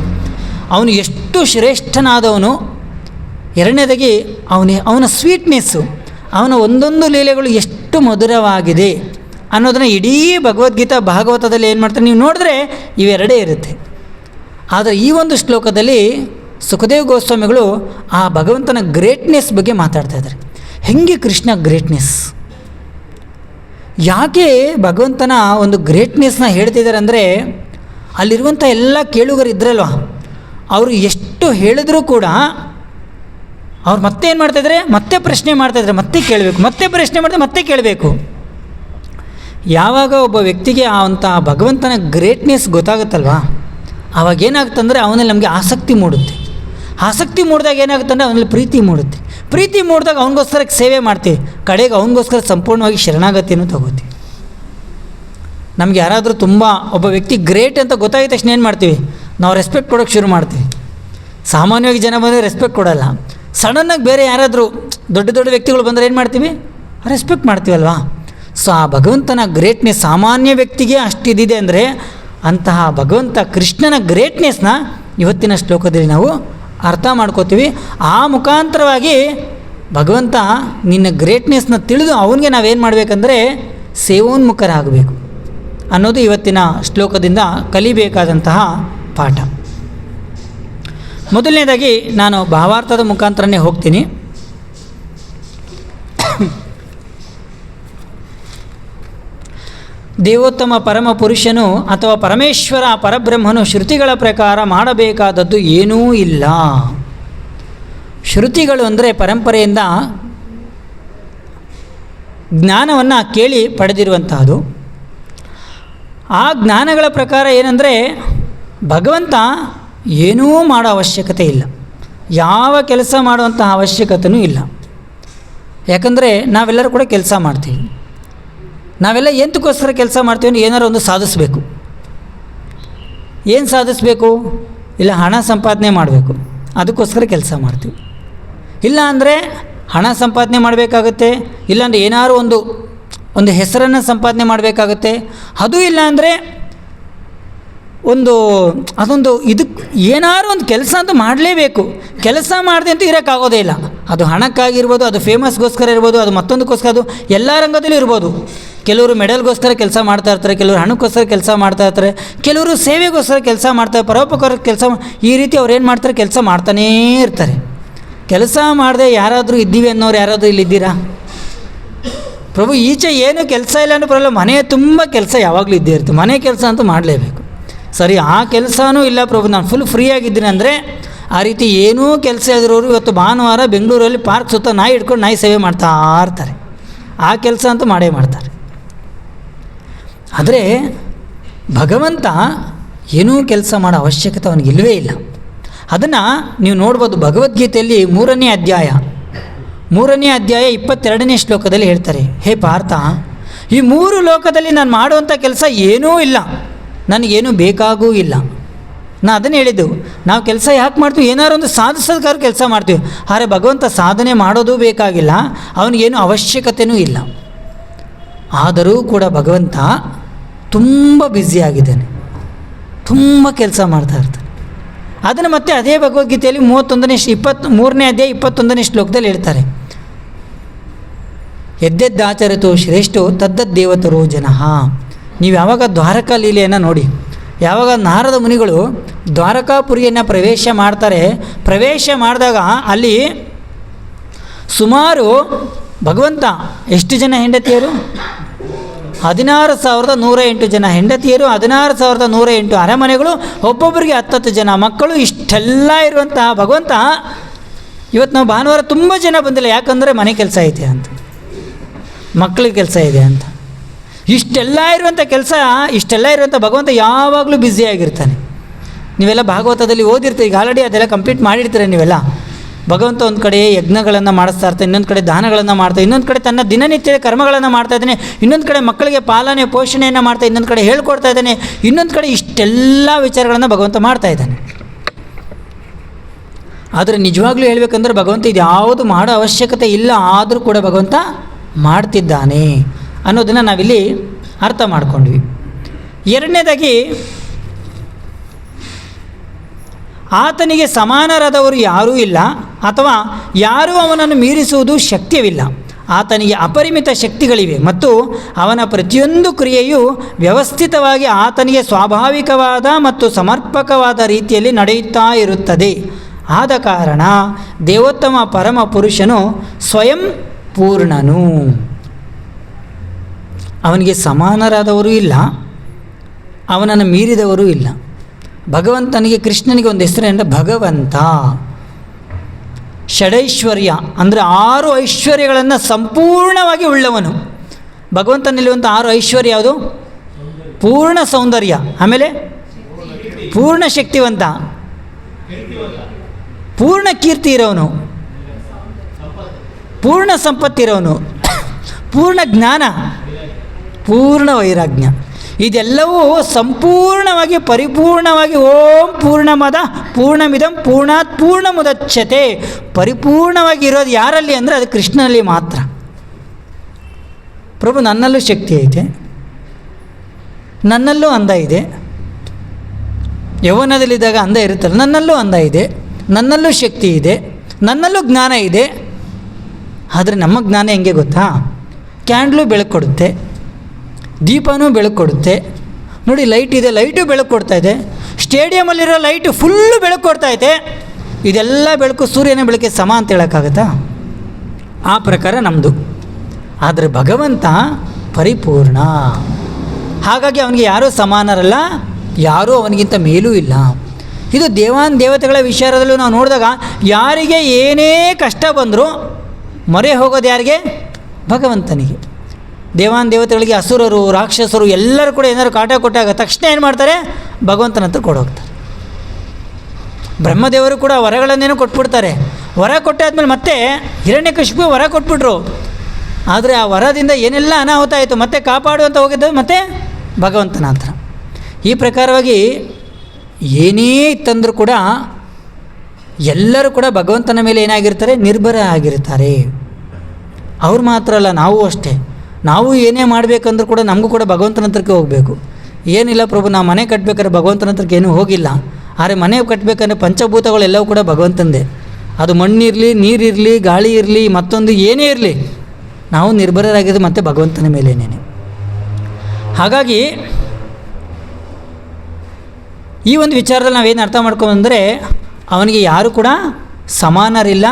ಅವನು ಎಷ್ಟು ಶ್ರೇಷ್ಠನಾದವನು. ಎರಡನೇದಾಗಿ ಅವನ ಸ್ವೀಟ್ನೆಸ್ಸು, ಅವನ ಒಂದೊಂದು ಲೀಲೆಗಳು ಎಷ್ಟು ಮಧುರವಾಗಿದೆ ಅನ್ನೋದನ್ನು ಇಡೀ ಭಗವದ್ಗೀತಾ ಭಾಗವತದಲ್ಲಿ ಏನು ಮಾಡ್ತಾರೆ ನೀವು ನೋಡಿದ್ರೆ ಇವೆರಡೇ ಇರುತ್ತೆ. ಆದರೆ ಈ ಒಂದು ಶ್ಲೋಕದಲ್ಲಿ ಸುಖದೇವ್ ಗೋಸ್ವಾಮಿಗಳು ಆ ಭಗವಂತನ ಗ್ರೇಟ್ನೆಸ್ ಬಗ್ಗೆ ಮಾತಾಡ್ತಾ ಇದ್ದಾರೆ. ಹೆಂಗೆ ಕೃಷ್ಣ ಗ್ರೇಟ್ನೆಸ್, ಯಾಕೆ ಭಗವಂತನ ಒಂದು ಗ್ರೇಟ್ನೆಸ್ನ ಹೇಳ್ತಿದ್ದಾರೆ ಅಂದರೆ ಅಲ್ಲಿರುವಂಥ ಎಲ್ಲ ಕೇಳುಗರು ಇದ್ರಲ್ವ, ಅವರು ಎಷ್ಟು ಹೇಳಿದ್ರೂ ಕೂಡ ಅವ್ರು ಮತ್ತೆ ಏನು ಮಾಡ್ತಾಯಿದ್ದಾರೆ, ಮತ್ತೆ ಪ್ರಶ್ನೆ ಮಾಡ್ತಾಯಿದ್ದಾರೆ, ಮತ್ತೆ ಕೇಳಬೇಕು, ಮತ್ತೆ ಪ್ರಶ್ನೆ ಮಾಡಿದ್ರೆ ಮತ್ತೆ ಕೇಳಬೇಕು. ಯಾವಾಗ ಒಬ್ಬ ವ್ಯಕ್ತಿಗೆ ಅಂಥ ಭಗವಂತನ ಗ್ರೇಟ್ನೆಸ್ ಗೊತ್ತಾಗುತ್ತಲ್ವ, ಆವಾಗೇನಾಗುತ್ತಂದರೆ ಅವನಲ್ಲಿ ನಮಗೆ ಆಸಕ್ತಿ ಮೂಡುತ್ತೆ. ಆಸಕ್ತಿ ಮೂಡಿದಾಗ ಏನಾಗುತ್ತಂದರೆ ಅವನಲ್ಲಿ ಪ್ರೀತಿ ಮೂಡುತ್ತೆ. ಪ್ರೀತಿ ಮೂಡಿದಾಗ ಅವನಿಗೋಸ್ಕರ ಸೇವೆ ಮಾಡ್ತೀವಿ, ಕಡೆಗೆ ಅವನಿಗೋಸ್ಕರ ಸಂಪೂರ್ಣವಾಗಿ ಶರಣಾಗತಿಯನ್ನು ತಗೋತೀವಿ. ನಮ್ಗೆ ಯಾರಾದರೂ ತುಂಬ ಒಬ್ಬ ವ್ಯಕ್ತಿ ಗ್ರೇಟ್ ಅಂತ ಗೊತ್ತಾಗಿದ ತಕ್ಷಣ ಏನು ಮಾಡ್ತೀವಿ, ನಾವು ರೆಸ್ಪೆಕ್ಟ್ ಕೊಡೋಕ್ಕೆ ಶುರು ಮಾಡ್ತೀವಿ. ಸಾಮಾನ್ಯವಾಗಿ ಜನ ಬಂದರೆ ರೆಸ್ಪೆಕ್ಟ್ ಕೊಡೋಲ್ಲ. ಸಡನ್ನಾಗಿ ಬೇರೆ ಯಾರಾದರೂ ದೊಡ್ಡ ವ್ಯಕ್ತಿಗಳು ಬಂದರೆ ಏನು ಮಾಡ್ತೀವಿ, ರೆಸ್ಪೆಕ್ಟ್ ಮಾಡ್ತೀವಲ್ವಾ. ಸೊ ಆ ಭಗವಂತನ ಗ್ರೇಟ್ನೆಸ್ ಸಾಮಾನ್ಯ ವ್ಯಕ್ತಿಗೆ ಅಷ್ಟಿದೆ ಅಂದರೆ ಅಂತಹ ಭಗವಂತ ಕೃಷ್ಣನ ಗ್ರೇಟ್ನೆಸ್ನ ಇವತ್ತಿನ ಶ್ಲೋಕದಲ್ಲಿ ನಾವು ಅರ್ಥ ಮಾಡ್ಕೋತೀವಿ. ಆ ಮುಖಾಂತರವಾಗಿ ಭಗವಂತ ನಿನ್ನ ಗ್ರೇಟ್ನೆಸ್ನ ತಿಳಿದು ಅವನಿಗೆ ನಾವೇನು ಮಾಡಬೇಕಂದ್ರೆ ಸೇವೋನ್ಮುಖರಾಗಬೇಕು ಅನ್ನೋದು ಇವತ್ತಿನ ಶ್ಲೋಕದಿಂದ ಕಲಿಬೇಕಾದಂತಹ ಪಾಠ. ಮೊದಲನೇದಾಗಿ ನಾನು ಭಾವಾರ್ಥದ ಮುಖಾಂತರನೇ ಹೋಗ್ತೀನಿ. ದೇವೋತ್ತಮ ಪರಮ ಪುರುಷನು ಅಥವಾ ಪರಮೇಶ್ವರ ಪರಬ್ರಹ್ಮನು ಶ್ರುತಿಗಳ ಪ್ರಕಾರ ಮಾಡಬೇಕಾದದ್ದು ಏನೂ ಇಲ್ಲ. ಶ್ರುತಿಗಳು ಅಂದರೆ ಪರಂಪರೆಯಿಂದ ಜ್ಞಾನವನ್ನು ಕೇಳಿ ಪಡೆದಿರುವಂತಹದ್ದು. ಆ ಜ್ಞಾನಗಳ ಪ್ರಕಾರ ಏನಂದರೆ ಭಗವಂತ ಏನೂ ಮಾಡೋ ಅವಶ್ಯಕತೆ ಇಲ್ಲ, ಯಾವ ಕೆಲಸ ಮಾಡುವಂತಹ ಅವಶ್ಯಕತೆಯೂ ಇಲ್ಲ. ಯಾಕಂದರೆ ನಾವೆಲ್ಲರೂ ಕೂಡ ಕೆಲಸ ಮಾಡ್ತೀವಿ. ನಾವೆಲ್ಲ ಎಂತಕ್ಕೋಸ್ಕರ ಕೆಲಸ ಮಾಡ್ತೀವಿ ಅಂದರೆ ಏನಾರು ಒಂದು ಸಾಧಿಸಬೇಕು. ಏನು ಸಾಧಿಸಬೇಕು? ಇಲ್ಲ ಹಣ ಸಂಪಾದನೆ ಮಾಡಬೇಕು, ಅದಕ್ಕೋಸ್ಕರ ಕೆಲಸ ಮಾಡ್ತೀವಿ. ಇಲ್ಲ ಅಂದರೆ ಹಣ ಸಂಪಾದನೆ ಮಾಡಬೇಕಾಗುತ್ತೆ, ಇಲ್ಲಾಂದರೆ ಏನಾದ್ರು ಒಂದು ಹೆಸರನ್ನು ಸಂಪಾದನೆ ಮಾಡಬೇಕಾಗುತ್ತೆ. ಅದು ಇಲ್ಲ ಅಂದರೆ ಇದಕ್ಕೆ ಏನಾದ್ರು ಒಂದು ಕೆಲಸ ಅಂತೂ ಮಾಡಲೇಬೇಕು. ಕೆಲಸ ಮಾಡದೆ ಅಂತೂ ಇರೋಕ್ಕಾಗೋದೇ ಇಲ್ಲ. ಅದು ಹಣಕ್ಕಾಗಿರ್ಬೋದು, ಅದು ಫೇಮಸ್ಗೋಸ್ಕರ ಇರ್ಬೋದು, ಅದು ಮತ್ತೊಂದಕ್ಕೋಸ್ಕರ, ಅದು ಎಲ್ಲ ರಂಗದಲ್ಲೂ ಇರ್ಬೋದು. ಕೆಲವರು ಮೆಡಲ್ಗೋಸ್ಕರ ಕೆಲಸ ಮಾಡ್ತಾ ಇರ್ತಾರೆ, ಕೆಲವರು ಹಣಕ್ಕೋಸ್ಕರ ಕೆಲಸ ಮಾಡ್ತಾ ಇರ್ತಾರೆ, ಕೆಲವರು ಸೇವೆಗೋಸ್ಕರ ಕೆಲಸ ಮಾಡ್ತಾರೆ, ಪರೋಪಕಾರ ಕೆಲಸ. ಈ ರೀತಿ ಅವ್ರು ಏನು ಮಾಡ್ತಾರೆ, ಕೆಲಸ ಮಾಡ್ತಾನೇ ಇರ್ತಾರೆ. ಕೆಲಸ ಮಾಡದೆ ಯಾರಾದರೂ ಇದ್ದೀವಿ ಅನ್ನೋರು ಯಾರಾದರೂ ಇಲ್ಲಿದ್ದೀರಾ? ಪ್ರಭು ಈಚೆ ಏನು ಕೆಲಸ ಇಲ್ಲ ಅನ್ನೋ ಬರಲ್ಲ, ಮನೆ ತುಂಬ ಕೆಲಸ ಯಾವಾಗಲೂ ಇದ್ದೇ ಇರುತ್ತೆ. ಮನೆ ಕೆಲಸ ಅಂತೂ ಮಾಡಲೇಬೇಕು. ಸರಿ, ಆ ಕೆಲಸನೂ ಇಲ್ಲ ಪ್ರಭು, ನಾನು ಫುಲ್ ಫ್ರೀ ಆಗಿದ್ದೀನಿ ಅಂದರೆ ಆ ರೀತಿ ಏನೂ ಕೆಲಸ ಇದ್ರೋರು ಇವತ್ತು ಭಾನುವಾರ ಬೆಂಗಳೂರಲ್ಲಿ ಪಾರ್ಕ್ ಸುತ್ತ ನಾಯಿ ಹಿಡ್ಕೊಂಡು ನಾಯಿ ಸೇವೆ ಮಾಡ್ತಾ ಇರ್ತಾರೆ. ಆ ಕೆಲಸ ಅಂತೂ ಮಾಡೇ ಮಾಡ್ತಾರೆ. ಆದರೆ ಭಗವಂತ ಏನೂ ಕೆಲಸ ಮಾಡೋ ಅವಶ್ಯಕತೆ ಅವನಿಗಿಲ್ಲವೇ ಇಲ್ಲ. ಅದನ್ನು ನೀವು ನೋಡ್ಬೋದು ಭಗವದ್ಗೀತೆಯಲ್ಲಿ 3ನೇ ಅಧ್ಯಾಯ 22ನೇ ಶ್ಲೋಕದಲ್ಲಿ ಹೇಳ್ತಾರೆ, ಹೇ ಪಾರ್ಥ, ಈ 3 ಲೋಕದಲ್ಲಿ ನಾನು ಮಾಡುವಂಥ ಕೆಲಸ ಏನೂ ಇಲ್ಲ, ನನಗೇನೂ ಬೇಕಾಗೂ ಇಲ್ಲ. ನಾನು ಅದನ್ನು ಹೇಳಿದ್ದು, ನಾವು ಕೆಲಸ ಯಾಕೆ ಮಾಡ್ತೀವಿ, ಏನಾದ್ರು ಒಂದು ಸಾಧಿಸೋದಕ್ಕಾದ್ರೂ ಕೆಲಸ ಮಾಡ್ತೀವಿ. ಆದರೆ ಭಗವಂತ ಸಾಧನೆ ಮಾಡೋದು ಬೇಕಾಗಿಲ್ಲ, ಅವನಿಗೇನು ಅವಶ್ಯಕತೆಯೂ ಇಲ್ಲ. ಆದರೂ ಕೂಡ ಭಗವಂತ ತುಂಬ ಬ್ಯುಸಿಯಾಗಿದ್ದಾನೆ, ತುಂಬ ಕೆಲಸ ಮಾಡ್ತಾ ಇರ್ತಾನೆ. ಅದನ್ನು ಮತ್ತೆ ಅದೇ ಭಗವದ್ಗೀತೆಯಲ್ಲಿ 3ನೇ ಅಧ್ಯಾಯ 21ನೇ ಶ್ಲೋಕದಲ್ಲಿ ಹೇಳ್ತಾರೆ, ಯದ್ಯದ್ದಾಚರತು ಶ್ರೇಷ್ಠೋ ತದ್ದದ್ದೇವತರೋ ಜನಃ. ನೀವು ಯಾವಾಗ ದ್ವಾರಕಾ ಲೀಲೆಯನ್ನು ನೋಡಿ, ಯಾವಾಗ ನಾರದ ಮುನಿಗಳು ದ್ವಾರಕಾಪುರಿಯನ್ನು ಪ್ರವೇಶ ಮಾಡ್ತಾರೆ, ಪ್ರವೇಶ ಮಾಡಿದಾಗ ಅಲ್ಲಿ ಸುಮಾರು ಭಗವಂತ ಎಷ್ಟು ಜನ ಹೆಂಡತಿಯರು? 16,108 ಜನ ಹೆಂಡತಿಯರು, 16,108 ಅರಮನೆಗಳು, ಒಬ್ಬೊಬ್ಬರಿಗೆ 10 ಜನ ಮಕ್ಕಳು, ಇಷ್ಟೆಲ್ಲ ಇರುವಂತಹ ಭಗವಂತ ಇವತ್ತು ನಾವು ಭಾನುವಾರ ತುಂಬ ಜನ ಬಂದಿಲ್ಲ, ಯಾಕಂದರೆ ಮನೆ ಕೆಲಸ ಐತೆ ಅಂತ, ಮಕ್ಕಳಿಗೆ ಕೆಲಸ ಇದೆ ಅಂತ. ಇಷ್ಟೆಲ್ಲ ಇರುವಂಥ ಕೆಲಸ, ಇಷ್ಟೆಲ್ಲ ಇರುವಂಥ ಭಗವಂತ ಯಾವಾಗಲೂ ಬ್ಯುಸಿಯಾಗಿರ್ತಾನೆ. ನೀವೆಲ್ಲ ಭಾಗವತದಲ್ಲಿ ಓದಿರ್ತೀರಿ, ಈಗ ಆಲ್ರೆಡಿ ಅದೆಲ್ಲ ಕಂಪ್ಲೀಟ್ ಮಾಡಿರ್ತೀರ ನೀವೆಲ್ಲ. ಭಗವಂತ ಒಂದು ಕಡೆ ಯಜ್ಞಗಳನ್ನು ಮಾಡಿಸ್ತಾ ಇರ್ತಾನೆ, ಇನ್ನೊಂದು ಕಡೆ ದಾನಗಳನ್ನು ಮಾಡ್ತಾ, ಇನ್ನೊಂದು ಕಡೆ ತನ್ನ ದಿನನಿತ್ಯದ ಕರ್ಮಗಳನ್ನು ಮಾಡ್ತಾ ಇದ್ದಾನೆ, ಇನ್ನೊಂದು ಕಡೆ ಮಕ್ಕಳಿಗೆ ಪಾಲನೆ ಪೋಷಣೆಯನ್ನು ಮಾಡ್ತಾ, ಇನ್ನೊಂದು ಕಡೆ ಹೇಳ್ಕೊಡ್ತಾ ಇದ್ದಾನೆ, ಇನ್ನೊಂದು ಕಡೆ ಇಷ್ಟೆಲ್ಲ ವಿಚಾರಗಳನ್ನು ಭಗವಂತ ಮಾಡ್ತಾ ಇದ್ದಾನೆ. ಆದರೆ ನಿಜವಾಗ್ಲೂ ಹೇಳಬೇಕಂದ್ರೆ ಭಗವಂತ ಇದು ಯಾವುದು ಮಾಡೋ ಅವಶ್ಯಕತೆ ಇಲ್ಲ, ಆದರೂ ಕೂಡ ಭಗವಂತ ಮಾಡ್ತಿದ್ದಾನೆ ಅನ್ನೋದನ್ನು ನಾವಿಲ್ಲಿ ಅರ್ಥ ಮಾಡ್ಕೊಂಡ್ವಿ. ಎರಡನೇದಾಗಿ, ಆತನಿಗೆ ಸಮಾನರಾದವರು ಯಾರೂ ಇಲ್ಲ ಅಥವಾ ಯಾರೂ ಅವನನ್ನು ಮೀರಿಸುವುದು ಶಕ್ಯವಿಲ್ಲ. ಆತನಿಗೆ ಅಪರಿಮಿತ ಶಕ್ತಿಗಳಿವೆ ಮತ್ತು ಅವನ ಪ್ರತಿಯೊಂದು ಕ್ರಿಯೆಯು ವ್ಯವಸ್ಥಿತವಾಗಿ ಆತನಿಗೆ ಸ್ವಾಭಾವಿಕವಾದ ಮತ್ತು ಸಮರ್ಪಕವಾದ ರೀತಿಯಲ್ಲಿ ನಡೆಯುತ್ತಾ ಇರುತ್ತದೆ. ಆದ ಕಾರಣ ದೇವೋತ್ತಮ ಪರಮ ಪುರುಷನು ಸ್ವಯಂ ಪೂರ್ಣನು. ಅವನಿಗೆ ಸಮಾನರಾದವರು ಇಲ್ಲ, ಅವನನ್ನು ಮೀರಿದವರು ಇಲ್ಲ. ಭಗವಂತನಿಗೆ, ಕೃಷ್ಣನಿಗೆ ಒಂದು ಹೆಸರೇನೆಂದರೆ ಭಗವಂತ. ಷಡೈಶ್ವರ್ಯ ಅಂದರೆ 6 ಐಶ್ವರ್ಯಗಳನ್ನು ಸಂಪೂರ್ಣವಾಗಿ ಉಳ್ಳವನು. ಭಗವಂತನಲ್ಲಿರುವಂಥ 6 ಐಶ್ವರ್ಯ ಯಾವುದು? ಪೂರ್ಣ ಸೌಂದರ್ಯ, ಆಮೇಲೆ ಪೂರ್ಣ ಶಕ್ತಿವಂತ, ಪೂರ್ಣ ಕೀರ್ತಿ ಇರೋನು, ಪೂರ್ಣ ಸಂಪತ್ತಿರೋನು, ಪೂರ್ಣ ಜ್ಞಾನ, ಪೂರ್ಣ ವೈರಾಗ್ಯ. ಇದೆಲ್ಲವೂ ಸಂಪೂರ್ಣವಾಗಿ ಪರಿಪೂರ್ಣವಾಗಿ ಓಂ ಪೂರ್ಣಮದ ಪೂರ್ಣಮಿದಂ ಪೂರ್ಣಾತ್ ಪೂರ್ಣಮುದಚ್ಯತೆ ಪರಿಪೂರ್ಣವಾಗಿ ಇರೋದು ಯಾರಲ್ಲಿ ಅಂದರೆ ಅದು ಕೃಷ್ಣನಲ್ಲಿ ಮಾತ್ರ. ಪ್ರಭು, ನನ್ನಲ್ಲೂ ಶಕ್ತಿ ಐತೆ, ನನ್ನಲ್ಲೂ ಅಂದ ಇದೆ. ಯೌವನದಲ್ಲಿದ್ದಾಗ ಅಂದ ಇರುತ್ತಲ್ಲ, ನನ್ನಲ್ಲೂ ಅಂದ ಇದೆ, ನನ್ನಲ್ಲೂ ಶಕ್ತಿ ಇದೆ, ನನ್ನಲ್ಲೂ ಜ್ಞಾನ ಇದೆ. ಆದರೆ ನಮ್ಮ ಜ್ಞಾನ ಹೆಂಗೆ ಗೊತ್ತಾ? ಕ್ಯಾಂಡ್ಲು ಬೆಳಕು ಕೊಡುತ್ತೆ, ದೀಪನೂ ಬೆಳಕು ಕೊಡುತ್ತೆ. ನೋಡಿ, ಲೈಟ್ ಇದೆ, ಲೈಟು ಬೆಳಕು ಕೊಡ್ತಾ ಇದೆ. ಸ್ಟೇಡಿಯಮಲ್ಲಿರೋ ಲೈಟು ಫುಲ್ಲು ಬೆಳಕು ಕೊಡ್ತಾ ಇದೆ. ಇದೆಲ್ಲ ಬೆಳಕು ಸೂರ್ಯನ ಬೆಳಕಿಗೆ ಸಮ ಅಂತ ಹೇಳೋಕ್ಕಾಗತ್ತಾ? ಆ ಪ್ರಕಾರ ನಮ್ಮದು. ಆದರೆ ಭಗವಂತ ಪರಿಪೂರ್ಣ, ಹಾಗಾಗಿ ಅವನಿಗೆ ಯಾರೂ ಸಮಾನರಲ್ಲ, ಯಾರೂ ಅವನಿಗಿಂತ ಮೇಲೂ ಇಲ್ಲ. ಇದು ದೇವತೆಗಳ ವಿಚಾರದಲ್ಲೂ ನಾವು ನೋಡಿದಾಗ ಯಾರಿಗೆ ಏನೇ ಕಷ್ಟ ಬಂದರೂ ಮೊರೆ ಹೋಗೋದು ಯಾರಿಗೆ? ಭಗವಂತನಿಗೆ. ದೇವತೆಗಳಿಗೆ ಅಸುರರು, ರಾಕ್ಷಸರು ಎಲ್ಲರೂ ಕೂಡ ಏನಾದ್ರು ಕಾಟ ಕೊಟ್ಟಾಗ ತಕ್ಷಣ ಏನು ಮಾಡ್ತಾರೆ? ಭಗವಂತನ ಹತ್ರ ಕೊಡೋಗ್ತಾರೆ. ಬ್ರಹ್ಮದೇವರು ಕೂಡ ವರಗಳನ್ನೇನೋ ಕೊಟ್ಬಿಡ್ತಾರೆ. ವರ ಕೊಟ್ಟಾದ್ಮೇಲೆ ಮತ್ತೆ ಹಿರಣ್ಯಕಶಿಪು ವರ ಕೊಟ್ಬಿಟ್ರು. ಆದರೆ ಆ ವರದಿಂದ ಏನೆಲ್ಲ ಅನಾಹುತ ಆಯಿತು, ಮತ್ತೆ ಕಾಪಾಡುವಂತ ಹೋಗಿದ್ದು ಮತ್ತೆ ಭಗವಂತನ ಹತ್ರ. ಈ ಪ್ರಕಾರವಾಗಿ ಏನೇ ಇತ್ತಂದರೂ ಕೂಡ ಎಲ್ಲರೂ ಕೂಡ ಭಗವಂತನ ಮೇಲೆ ಏನಾಗಿರ್ತಾರೆ? ನಿರ್ಭರ ಆಗಿರ್ತಾರೆ. ಅವ್ರು ಮಾತ್ರ ಅಲ್ಲ, ನಾವು ಅಷ್ಟೇ. ನಾವು ಏನೇ ಮಾಡಬೇಕಂದ್ರೂ ಕೂಡ ನಮಗೂ ಕೂಡ ಭಗವಂತನ ಹತ್ರಕ್ಕೆ ಹೋಗಬೇಕು. ಏನಿಲ್ಲ ಪ್ರಭು, ನಾವು ಮನೆ ಕಟ್ಟಬೇಕಾದ್ರೆ ಭಗವಂತನ ಹತ್ರಕ್ಕೆ ಏನೂ ಹೋಗಿಲ್ಲ. ಆದರೆ ಮನೆ ಕಟ್ಟಬೇಕಂದ್ರೆ ಪಂಚಭೂತಗಳೆಲ್ಲವೂ ಕೂಡ ಭಗವಂತಂದೇ. ಅದು ಮಣ್ಣಿರಲಿ, ನೀರಿರಲಿ, ಗಾಳಿ ಇರಲಿ, ಮತ್ತೊಂದು ಏನೇ ಇರಲಿ, ನಾವು ನಿರ್ಭರರಾಗಿದ್ದು ಮತ್ತೆ ಭಗವಂತನ ಮೇಲೇನೇನೆ. ಹಾಗಾಗಿ ಈ ಒಂದು ವಿಚಾರದಲ್ಲಿ ನಾವೇನು ಅರ್ಥ ಮಾಡ್ಕೊಂಬಂದರೆ, ಅವನಿಗೆ ಯಾರೂ ಕೂಡ ಸಮಾನರಿಲ್ಲ,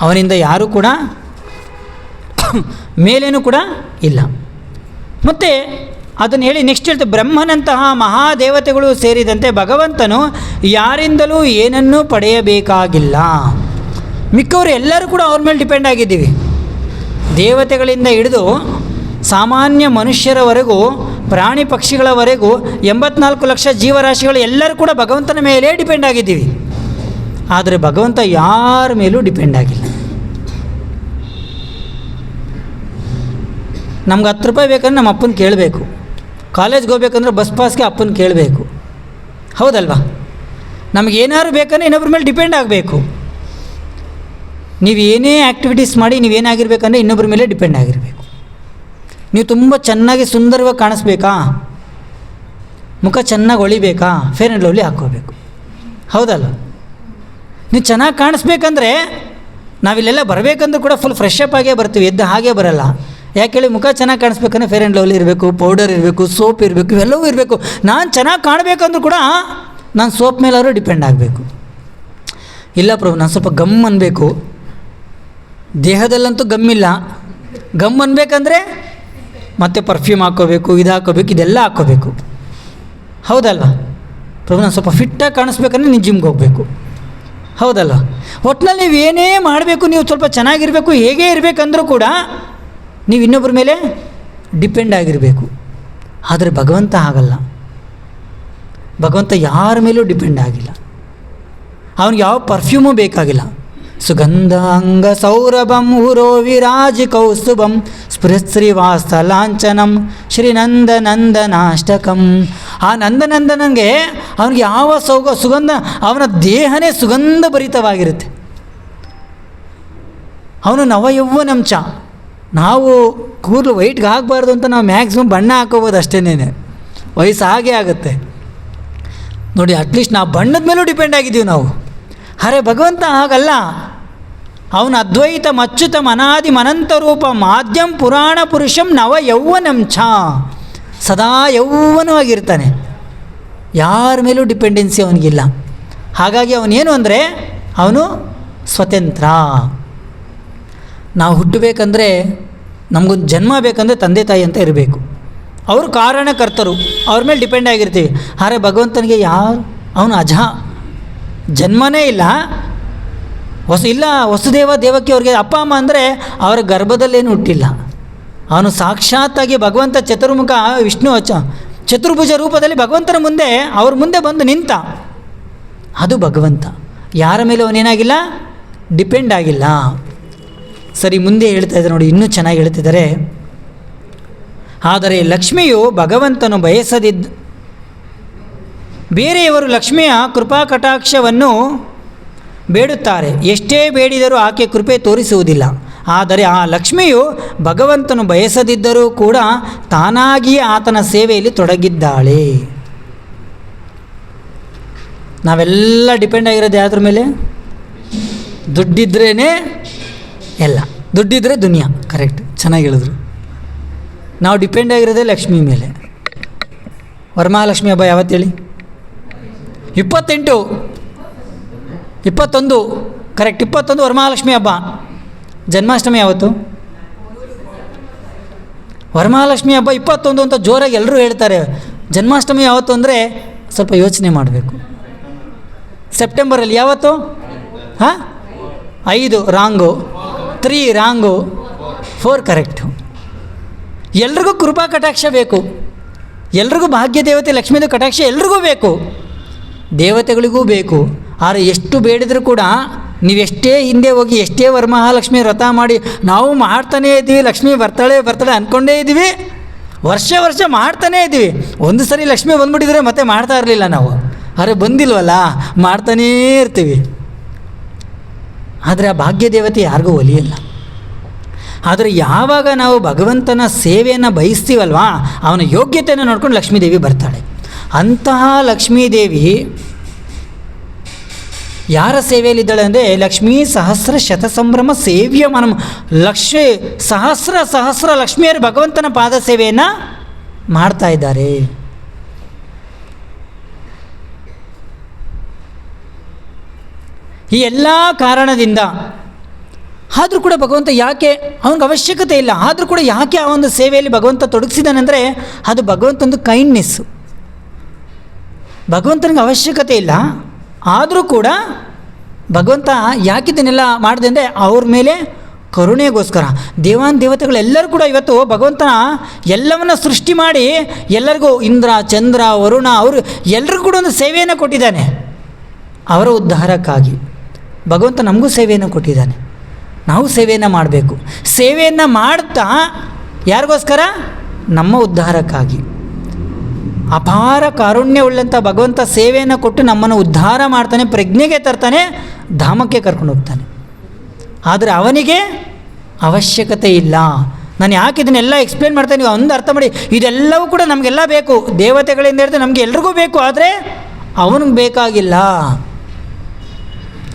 ಅವನಿಂದ ಯಾರೂ ಕೂಡ ಮೇಲೇನೂ ಕೂಡ ಇಲ್ಲ. ಮತ್ತು ಅದನ್ನು ಹೇಳಿ ನೆಕ್ಸ್ಟ್ ಹೇಳ್ತೆ, ಬ್ರಹ್ಮನಂತಹ ಮಹಾದೇವತೆಗಳು ಸೇರಿದಂತೆ ಭಗವಂತನು ಯಾರಿಂದಲೂ ಏನನ್ನೂ ಪಡೆಯಬೇಕಾಗಿಲ್ಲ. ಮಿಕ್ಕವರು ಎಲ್ಲರೂ ಕೂಡ ಅವ್ರ ಮೇಲೆ ಡಿಪೆಂಡ್ ಆಗಿದ್ದೀವಿ. ದೇವತೆಗಳಿಂದ ಹಿಡಿದು ಸಾಮಾನ್ಯ ಮನುಷ್ಯರವರೆಗೂ, ಪ್ರಾಣಿ ಪಕ್ಷಿಗಳವರೆಗೂ 84 ಲಕ್ಷ ಜೀವರಾಶಿಗಳು ಎಲ್ಲರೂ ಕೂಡ ಭಗವಂತನ ಮೇಲೆ ಡಿಪೆಂಡ್ ಆಗಿದ್ದೀವಿ. ಆದರೆ ಭಗವಂತ ಯಾರ ಮೇಲೂ ಡಿಪೆಂಡ್ ಆಗಿಲ್ಲ. ನಮ್ಗೆ 10 ರೂಪಾಯಿ ಬೇಕಂದ್ರೆ ನಮ್ಮ ಅಪ್ಪನ ಕೇಳಬೇಕು. ಕಾಲೇಜ್ಗೆ ಹೋಗ್ಬೇಕಂದ್ರೆ ಬಸ್ ಪಾಸ್ಗೆ ಅಪ್ಪನ ಕೇಳಬೇಕು. ಹೌದಲ್ವಾ? ನಮಗೇನಾದ್ರು ಬೇಕಂದ್ರೆ ಇನ್ನೊಬ್ಬರ ಮೇಲೆ ಡಿಪೆಂಡ್ ಆಗಬೇಕು. ನೀವು ಏನೇ ಆ್ಯಕ್ಟಿವಿಟೀಸ್ ಮಾಡಿ ನೀವೇನಾಗಿರ್ಬೇಕಂದ್ರೆ ಇನ್ನೊಬ್ಬರ ಮೇಲೆ ಡಿಪೆಂಡ್ ಆಗಿರಬೇಕು. ನೀವು ತುಂಬ ಚೆನ್ನಾಗಿ ಸುಂದರವಾಗಿ ಕಾಣಿಸ್ಬೇಕಾ, ಮುಖ ಚೆನ್ನಾಗಿ ಹೊಳಿಬೇಕಾ, ಫೇರ್ ಆ್ಯಂಡ್ ಲವ್ಲಿ ಹಾಕ್ಕೋಬೇಕು. ಹೌದಲ್ಲ? ನೀವು ಚೆನ್ನಾಗಿ ಕಾಣಿಸ್ಬೇಕಂದ್ರೆ ನಾವಿಲ್ಲೆಲ್ಲ ಬರಬೇಕಂದ್ರೂ ಕೂಡ ಫುಲ್ ಫ್ರೆಶ್ ಅಪ್ ಆಗೇ ಬರ್ತೀವಿ, ಎದ್ದು ಹಾಗೇ ಬರಲ್ಲ. ಯಾಕೆ ಹೇಳಿ? ಮುಖ ಚೆನ್ನಾಗಿ ಕಾಣಿಸ್ಬೇಕಂದ್ರೆ ಫೇರ್ ಆ್ಯಂಡ್ ಲವ್ಲಿ ಇರಬೇಕು, ಪೌಡರ್ ಇರಬೇಕು, ಸೋಪ್ ಇರಬೇಕು, ಇವೆಲ್ಲವೂ ಇರಬೇಕು. ನಾನು ಚೆನ್ನಾಗಿ ಕಾಣಬೇಕಂದ್ರೂ ಕೂಡ ನಾನು ಸೋಪ್ ಮೇಲಾದ್ರೂ ಡಿಪೆಂಡ್ ಆಗಬೇಕು. ಇಲ್ಲ ಪ್ರಭು, ನಾನು ಸ್ವಲ್ಪ ಗಮ್ ಅನ್ನಬೇಕು, ದೇಹದಲ್ಲಂತೂ ಗಮ್ಮಿಲ್ಲ. ಗಮ್ ಅನ್ಬೇಕಂದ್ರೆ ಮತ್ತು ಪರ್ಫ್ಯೂಮ್ ಹಾಕ್ಕೋಬೇಕು, ಇದು ಹಾಕ್ಕೋಬೇಕು, ಇದೆಲ್ಲ ಹಾಕ್ಕೋಬೇಕು. ಹೌದಲ್ವ? ಪ್ರಭು ನಾನು ಸ್ವಲ್ಪ ಫಿಟ್ಟಾಗಿ ಕಾಣಿಸ್ಬೇಕಂದ್ರೆ ನೀನು ಜಿಮ್ಗೆ ಹೋಗಬೇಕು. ಹೌದಲ್ವ? ಒಟ್ಟಿನಲ್ಲಿ ನೀವು ಏನೇ ಮಾಡಬೇಕು, ನೀವು ಸ್ವಲ್ಪ ಚೆನ್ನಾಗಿರಬೇಕು, ಹೇಗೆ ಇರಬೇಕಂದ್ರೂ ಕೂಡ ನೀವು ಇನ್ನೊಬ್ಬರ ಮೇಲೆ ಡಿಪೆಂಡ್ ಆಗಿರಬೇಕು. ಆದರೆ ಭಗವಂತ ಹಾಗಲ್ಲ. ಭಗವಂತ ಯಾರ ಮೇಲೂ ಡಿಪೆಂಡ್ ಆಗಿಲ್ಲ. ಅವನಿಗೆ ಯಾವ ಪರ್ಫ್ಯೂಮೂ ಬೇಕಾಗಿಲ್ಲ. ಸುಗಂಧ ಅಂಗ ಸೌರಭಂ ಊರೋ ವಿರಾಜಿ ಕೌಸ್ತುಭಂ ಸ್ಪೃಶ್ರೀವಾಸ್ತ ಲಾಂಛನಂ ಶ್ರೀನಂದನಂದನಾಷ್ಟಕಂ. ಆ ನಂದನಂದನಂಗೆ ಅವನಿಗೆ ಯಾವ ಸುಗಂಧ, ಅವನ ದೇಹನೇ ಸುಗಂಧ ಭರಿತವಾಗಿರುತ್ತೆ. ಅವನು ನವಯೌವನಂಚ. ನಾವು ಕೂದಲು ವೈಟ್ಗೆ ಆಗಬಾರ್ದು ಅಂತ ನಾವು ಮ್ಯಾಕ್ಸಿಮಮ್ ಬಣ್ಣ ಹಾಕೋಬೋದು ಅಷ್ಟೇನೇ, ವಯಸ್ಸು ಹಾಗೆ ಆಗುತ್ತೆ ನೋಡಿ. ಅಟ್ಲೀಸ್ಟ್ ನಾವು ಬಣ್ಣದ ಮೇಲೂ ಡಿಪೆಂಡ್ ಆಗಿದ್ದೀವಿ ನಾವು. ಅರೆ ಭಗವಂತ ಹಾಗಲ್ಲ. ಅವನ ಅದ್ವೈತ ಮಚ್ಯುತ ಮನಾದಿ ಮನಂತ ರೂಪ ಮಾಧ್ಯಮ ಪುರಾಣ ಪುರುಷಂ ನವ ಯೌವನಂಚ. ಸದಾ ಯೌವನವಾಗಿರ್ತಾನೆ, ಯಾರ ಮೇಲೂ ಡಿಪೆಂಡೆನ್ಸಿ ಅವನಿಗಿಲ್ಲ. ಹಾಗಾಗಿ ಅವನೇನು ಅಂದರೆ ಅವನು ಸ್ವತಂತ್ರ. ನಾವು ಹುಟ್ಟಬೇಕಂದ್ರೆ, ನಮಗೊಂದು ಜನ್ಮ ಬೇಕಂದರೆ ತಂದೆ ತಾಯಿ ಅಂತ ಇರಬೇಕು. ಅವರು ಕಾರಣಕರ್ತರು, ಅವ್ರ ಮೇಲೆ ಡಿಪೆಂಡ್ ಆಗಿರ್ತೀವಿ. ಆದರೆ ಭಗವಂತನಿಗೆ ಯಾರು, ಅವನು ಅಜ, ಜನ್ಮನೇ ಇಲ್ಲ. ವಸುದೇವ ದೇವಕಿ ಅವ್ರಿಗೆ ಅಪ್ಪ ಅಮ್ಮ ಅಂದರೆ ಅವರ ಗರ್ಭದಲ್ಲೇನು ಹುಟ್ಟಿಲ್ಲ. ಅವನು ಸಾಕ್ಷಾತ್ತಾಗಿ ಭಗವಂತ ಚತುರ್ಮುಖ ವಿಷ್ಣು ಚತುರ್ಭುಜ ರೂಪದಲ್ಲಿ ಭಗವಂತನ ಮುಂದೆ, ಅವ್ರ ಮುಂದೆ ಬಂದು ನಿಂತ. ಅದು ಭಗವಂತ. ಯಾರ ಮೇಲೆ ಅವನೇನಾಗಿಲ್ಲ, ಡಿಪೆಂಡ್ ಆಗಿಲ್ಲ. ಸರಿ, ಮುಂದೆ ಹೇಳ್ತಾ ಇದ್ದಾರೆ ನೋಡಿ, ಇನ್ನೂ ಚೆನ್ನಾಗಿ ಹೇಳ್ತಿದ್ದಾರೆ. ಆದರೆ ಲಕ್ಷ್ಮಿಯು ಭಗವಂತನು ಬಯಸದಿದ್ದ, ಬೇರೆಯವರು ಲಕ್ಷ್ಮಿಯ ಕೃಪಾ ಕಟಾಕ್ಷವನ್ನು ಬೇಡುತ್ತಾರೆ. ಎಷ್ಟೇ ಬೇಡಿದರೂ ಆಕೆ ಕೃಪೆ ತೋರಿಸುವುದಿಲ್ಲ. ಆದರೆ ಆ ಲಕ್ಷ್ಮಿಯು ಭಗವಂತನು ಬಯಸದಿದ್ದರೂ ಕೂಡ ತಾನಾಗಿಯೇ ಆತನ ಸೇವೆಯಲ್ಲಿ ತೊಡಗಿದ್ದಾಳೆ. ನಾವೆಲ್ಲ ಡಿಪೆಂಡ್ ಆಗಿರೋದು ಯಾವುದ್ರ ಮೇಲೆ? ದುಡ್ಡಿದ್ರೇ ಎಲ್ಲ, ದುಡ್ಡಿದ್ರೆ ದುನಿಯಾ. ಕರೆಕ್ಟ್, ಚೆನ್ನಾಗಿ ಹೇಳಿದ್ರು. ನಾವು ಡಿಪೆಂಡ್ ಆಗಿರೋದೇ ಲಕ್ಷ್ಮಿ ಮೇಲೆ. ವರಮಹಾಲಕ್ಷ್ಮಿ ಹಬ್ಬ ಯಾವತ್ತು ಹೇಳಿ? 28, 21, ಕರೆಕ್ಟ್, 21 ವರಮಹಾಲಕ್ಷ್ಮಿ ಹಬ್ಬ. ಜನ್ಮಾಷ್ಟಮಿ ಯಾವತ್ತು? ವರಮಹಾಲಕ್ಷ್ಮಿ ಹಬ್ಬ 21 ಅಂತ ಜೋರಾಗಿ ಎಲ್ಲರೂ ಹೇಳ್ತಾರೆ. ಜನ್ಮಾಷ್ಟಮಿ ಯಾವತ್ತು ಅಂದರೆ ಸ್ವಲ್ಪ ಯೋಚನೆ ಮಾಡಬೇಕು. ಸೆಪ್ಟೆಂಬರಲ್ಲಿ ಯಾವತ್ತು? 5 ರಾಂಗು, 3 ರಾಂಗು, 4 ಕರೆಕ್ಟು. ಎಲ್ರಿಗೂ ಕೃಪಾ ಕಟಾಕ್ಷ ಬೇಕು, ಎಲ್ರಿಗೂ ಭಾಗ್ಯ ದೇವತೆ ಲಕ್ಷ್ಮೀದ ಕಟಾಕ್ಷ ಎಲ್ರಿಗೂ ಬೇಕು, ದೇವತೆಗಳಿಗೂ ಬೇಕು. ಆದರೆ ಎಷ್ಟು ಬೇಡಿದರೂ ಕೂಡ, ನೀವೆಷ್ಟೇ ಹಿಂದೆ ಹೋಗಿ ಎಷ್ಟೇ ವರಮಹಾಲಕ್ಷ್ಮಿ ವ್ರತ ಮಾಡಿ ನಾವು ಮಾಡ್ತಾನೇ ಇದ್ದೀವಿ, ಲಕ್ಷ್ಮಿ ಬರ್ತಾಳೆ ಅಂದ್ಕೊಂಡೇ ಇದ್ದೀವಿ, ವರ್ಷ ಮಾಡ್ತಾನೇ ಇದ್ದೀವಿ. ಒಂದು ಸರಿ ಲಕ್ಷ್ಮಿ ಬಂದ್ಬಿಟ್ಟಿದ್ರೆ ಮತ್ತೆ ಮಾಡ್ತಾ ಇರಲಿಲ್ಲ ನಾವು. ಆದರೆ ಬಂದಿಲ್ವಲ್ಲ, ಮಾಡ್ತಾನೇ ಇರ್ತೀವಿ. ಆದರೆ ಆ ಭಾಗ್ಯ ದೇವತೆ ಯಾರಿಗೂ ಒಲಿಯಲ್ಲ. ಆದರೆ ಯಾವಾಗ ನಾವು ಭಗವಂತನ ಸೇವೆಯನ್ನು ಬಯಸ್ತೀವಲ್ವಾ, ಅವನ ಯೋಗ್ಯತೆಯನ್ನು ನೋಡ್ಕೊಂಡು ಲಕ್ಷ್ಮೀದೇವಿ ಬರ್ತಾಳೆ. ಅಂತಹ ಲಕ್ಷ್ಮೀದೇವಿ ಯಾರ ಸೇವೆಯಲ್ಲಿದ್ದಾಳೆ ಅಂದರೆ, ಲಕ್ಷ್ಮೀ ಸಹಸ್ರ ಶತಸಂಭ್ರಮ ಸೇವ್ಯ ಮನಂ. ಸಹಸ್ರ ಲಕ್ಷ್ಮಿಯರು ಭಗವಂತನ ಪಾದ ಸೇವೆಯನ್ನು ಮಾಡ್ತಾ ಇದ್ದಾರೆ. ಈ ಎಲ್ಲ ಕಾರಣದಿಂದ ಆದರೂ ಕೂಡ ಭಗವಂತ ಯಾಕೆ, ಅವನಿಗೆ ಅವಶ್ಯಕತೆ ಇಲ್ಲ, ಆದರೂ ಕೂಡ ಯಾಕೆ ಆ ಒಂದು ಸೇವೆಯಲ್ಲಿ ಭಗವಂತ ತೊಡಗಿಸಿದಾನೆಂದರೆ, ಅದು ಭಗವಂತಂದು ಕೈಂಡ್ನೆಸ್ಸು. ಭಗವಂತನಿಗೆ ಅವಶ್ಯಕತೆ ಇಲ್ಲ, ಆದರೂ ಕೂಡ ಭಗವಂತ ಯಾಕಿದ್ದನ್ನೆಲ್ಲ ಮಾಡಿದೆ ಅಂದರೆ ಅವ್ರ ಮೇಲೆ ಕರುಣೆಗೋಸ್ಕರ. ದೇವತೆಗಳೆಲ್ಲರೂ ಕೂಡ ಇವತ್ತು ಭಗವಂತನ ಎಲ್ಲವನ್ನು ಸೃಷ್ಟಿ ಮಾಡಿ ಎಲ್ಲರಿಗೂ ಇಂದ್ರ ಚಂದ್ರ ವರುಣ ಅವರು ಎಲ್ಲರಿಗೂ ಕೂಡ ಒಂದು ಸೇವೆಯನ್ನು ಕೊಟ್ಟಿದ್ದಾನೆ ಅವರ ಉದ್ಧಾರಕ್ಕಾಗಿ. ಭಗವಂತ ನಮಗೂ ಸೇವೆಯನ್ನು ಕೊಟ್ಟಿದ್ದಾನೆ, ನಾವು ಸೇವೆಯನ್ನು ಮಾಡಬೇಕು. ಸೇವೆಯನ್ನು ಮಾಡ್ತಾ ಯಾರಿಗೋಸ್ಕರ? ನಮ್ಮ ಉದ್ಧಾರಕ್ಕಾಗಿ. ಅಪಾರ ಕಾರುಣ್ಯವುಳ್ಳಂಥ ಭಗವಂತ ಸೇವೆಯನ್ನು ಕೊಟ್ಟು ನಮ್ಮನ್ನು ಉದ್ಧಾರ ಮಾಡ್ತಾನೆ, ಪ್ರಜ್ಞೆಗೆ ತರ್ತಾನೆ, ಧಾಮಕ್ಕೆ ಕರ್ಕೊಂಡು ಹೋಗ್ತಾನೆ. ಆದರೆ ಅವನಿಗೆ ಅವಶ್ಯಕತೆ ಇಲ್ಲ. ನಾನು ಯಾಕೆ ಇದನ್ನೆಲ್ಲ ಎಕ್ಸ್ಪ್ಲೇನ್ ಮಾಡ್ತೇನೆ, ನೀವು ಒಂದು ಅರ್ಥ ಮಾಡಿ. ಇದೆಲ್ಲವೂ ಕೂಡ ನಮಗೆಲ್ಲ ಬೇಕು, ದೇವತೆಗಳಿಂದ ಹೇಳ್ತಾರೆ ನಮಗೆ ಎಲ್ರಿಗೂ ಬೇಕು, ಆದರೆ ಅವನಿಗೆ ಬೇಕಾಗಿಲ್ಲ.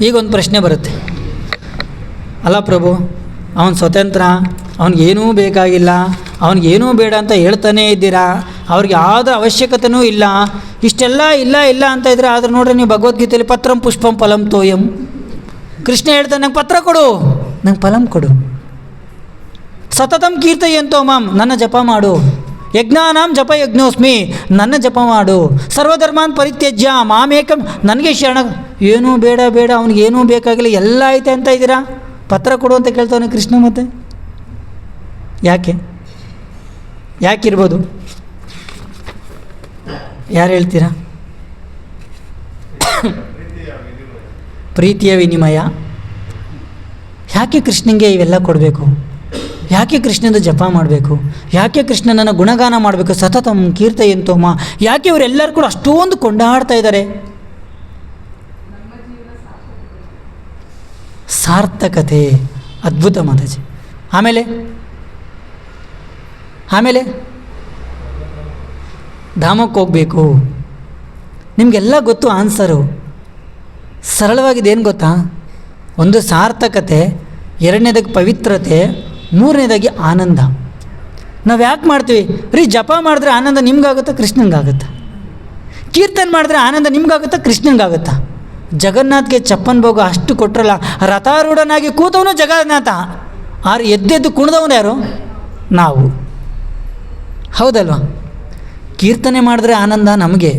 ಈಗ ಒಂದು ಪ್ರಶ್ನೆ ಬರುತ್ತೆ, ಅಲ್ಲ ಪ್ರಭು, ಅವನು ಸ್ವತಂತ್ರ, ಅವನಿಗೇನೂ ಬೇಕಾಗಿಲ್ಲ, ಅವನಿಗೇನೂ ಬೇಡ ಅಂತ ಹೇಳ್ತಾನೇ ಇದ್ದೀರಾ, ಅವ್ರಿಗೆ ಯಾವುದರ ಅವಶ್ಯಕತೆಯೂ ಇಲ್ಲ, ಇಷ್ಟೆಲ್ಲ ಇಲ್ಲ ಅಂತ ಇದ್ದರೆ. ಆದರೆ ನೋಡ್ರಿ, ನೀವು ಭಗವದ್ಗೀತೆಯಲ್ಲಿ ಪತ್ರಂ ಪುಷ್ಪಂ ಫಲಂ ತೋಯಂ, ಕೃಷ್ಣ ಹೇಳ್ತಾನೆ ನಂಗೆ ಪತ್ರ ಕೊಡು, ನಂಗೆ ಫಲಂ ಕೊಡು. ಸತತಂ ಕೀರ್ತಯಂತೋ ಮಾಂ, ನನ್ನ ಜಪ ಮಾಡು. ಯಜ್ಞಾನಾಂ ಜಪ ಯಜ್ಞೋಸ್ಮಿ, ನನ್ನ ಜಪ ಮಾಡು. ಸರ್ವಧರ್ಮಾನ್ ಪರಿತ್ಯಜ್ಯ ಮಾಮೇಕಂ, ನನಗೆ ಶರಣ. ಏನೂ ಬೇಡ ಬೇಡ, ಅವ್ನಿಗೇನೂ ಬೇಕಾಗಿಲ್ಲ, ಎಲ್ಲ ಐತೆ ಅಂತ ಇದ್ದೀರಾ. ಪತ್ರ ಕೊಡು ಅಂತ ಕೇಳ್ತಾವನೆ ಕೃಷ್ಣ. ಮತ್ತೆ ಯಾಕಿರ್ಬೋದು? ಯಾರು ಹೇಳ್ತೀರಾ? ಪ್ರೀತಿಯ ವಿನಿಮಯ. ಯಾಕೆ ಕೃಷ್ಣನಿಗೆ ಇವೆಲ್ಲ ಕೊಡಬೇಕು? ಯಾಕೆ ಕೃಷ್ಣನ ಜಪ ಮಾಡಬೇಕು? ಯಾಕೆ ಕೃಷ್ಣನನ್ನು ಗುಣಗಾನ ಮಾಡಬೇಕು? ಸತತಂ ಕೀರ್ತಯಂತೋಮ. ಯಾಕೆ ಇವರೆಲ್ಲರೂ ಕೂಡ ಅಷ್ಟೊಂದು ಕೊಂಡಾಡ್ತಾ ಇದ್ದಾರೆ? ಸಾರ್ಥಕತೆ, ಅದ್ಭುತ ಮಾತಾಜಿ. ಆಮೇಲೆ ಧಾಮಕ್ಕೆ ಹೋಗಬೇಕು. ನಿಮಗೆಲ್ಲ ಗೊತ್ತು ಆನ್ಸರು. ಸರಳವಾಗಿದ್ದೇನು ಗೊತ್ತಾ? ಒಂದು ಸಾರ್ಥಕತೆ, ಎರಡನೇದಾಗಿ ಪವಿತ್ರತೆ, ಮೂರನೇದಾಗಿ ಆನಂದ. ನಾವು ಯಾಕೆ ಮಾಡ್ತೀವಿ ರೀ? ಜಪ ಮಾಡಿದ್ರೆ ಆನಂದ ನಿಮ್ಗಾಗುತ್ತಾ, ಕೃಷ್ಣನಿಗಾಗುತ್ತಾ? ಕೀರ್ತನೆ ಮಾಡಿದ್ರೆ ಆನಂದ ನಿಮ್ಗಾಗುತ್ತಾ, ಕೃಷ್ಣನಿಗಾಗುತ್ತಾ? ಜಗನ್ನಾಥ್ಗೆ ಚಪ್ಪನ್ ಭೋಗ ಅಷ್ಟು ಕೊಟ್ಟರಲ್ಲ, ರಥಾರೂಢನಾಗಿ ಕೂತವನು ಜಗನ್ನಾಥ, ಆರು ಎದ್ದೆದ್ದು ಕುಣಿದವನು ಯಾರು? ನಾವು. ಹೌದಲ್ವಾ? ಕೀರ್ತನೆ ಮಾಡಿದ್ರೆ ಆನಂದ ನಮಗೆ,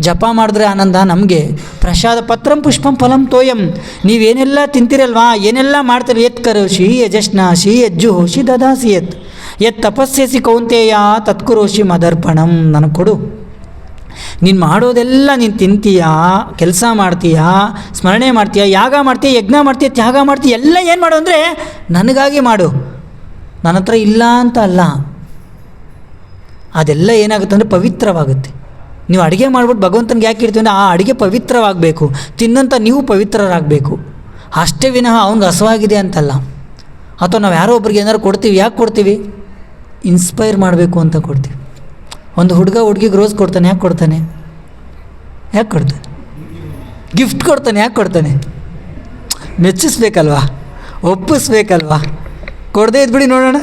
ಜಪ ಮಾಡಿದ್ರೆ ಆನಂದ ನಮಗೆ. ಪ್ರಸಾದ ಪತ್ರಂ ಪುಷ್ಪಂ ಫಲಂ ತೋಯಂ. ನೀವೇನೆಲ್ಲ ತಿಂತೀರಲ್ವಾ, ಏನೆಲ್ಲ ಮಾಡ್ತೀರಿ? ಯತ್ ಕರೋಷಿ ಯಜಶ್ನಾಶಿ ಯಜ್ಜುಹೋಷಿ ದದಾಸಿ ಯತ್ ತಪಸ್ಯಸಿ ಕೌಂತೆಯ ತತ್ಕುರೋಷಿ ಮದರ್ಪಣಂ. ನನಗೆ ಕೊಡು. ನೀನು ಮಾಡೋದೆಲ್ಲ ನೀನು ತಿಂತೀಯಾ, ಕೆಲಸ ಮಾಡ್ತೀಯಾ, ಸ್ಮರಣೆ ಮಾಡ್ತೀಯಾ, ಯಾಗ ಮಾಡ್ತೀಯ, ಯಜ್ಞ ಮಾಡ್ತೀಯ, ತ್ಯಾಗ ಮಾಡ್ತೀಯ, ಎಲ್ಲ ಏನು ಮಾಡು ಅಂದರೆ ನನಗಾಗಿ ಮಾಡು. ನನ್ನ ಹತ್ರ ಇಲ್ಲ ಅಂತ ಅಲ್ಲ. ಅದೆಲ್ಲ ಏನಾಗುತ್ತೆ ಅಂದರೆ ಪವಿತ್ರವಾಗುತ್ತೆ. ನೀವು ಅಡುಗೆ ಮಾಡ್ಬಿಟ್ಟು ಭಗವಂತನಿಗೆ ಯಾಕೆ ಇರ್ತೀವಿ ಅಂದರೆ ಆ ಅಡುಗೆ ಪವಿತ್ರವಾಗಬೇಕು, ತಿನ್ನಂಥ ನೀವು ಪವಿತ್ರರಾಗಬೇಕು ಅಷ್ಟೇ ವಿನಃ ಅವ್ನಿಗೆ ಹಸುವಾಗಿದೆ ಅಂತಲ್ಲ. ಅಥವಾ ನಾವು ಯಾರೋ ಒಬ್ರಿಗೆ ಏನಾದ್ರು ಕೊಡ್ತೀವಿ, ಯಾಕೆ ಕೊಡ್ತೀವಿ? ಇನ್ಸ್ಪೈರ್ ಮಾಡಬೇಕು ಅಂತ ಕೊಡ್ತೀವಿ. ಒಂದು ಹುಡುಗಿಗೆ ರೋಸ್ ಕೊಡ್ತಾನೆ, ಯಾಕೆ ಕೊಡ್ತಾನೆ? ಗಿಫ್ಟ್ ಕೊಡ್ತಾನೆ, ಯಾಕೆ ಕೊಡ್ತಾನೆ? ಮೆಚ್ಚಿಸ್ಬೇಕಲ್ವಾ, ಒಪ್ಪಿಸ್ಬೇಕಲ್ವಾ? ಕೊಡದೇ ಇದ್ಬಿಡಿ ನೋಡೋಣ.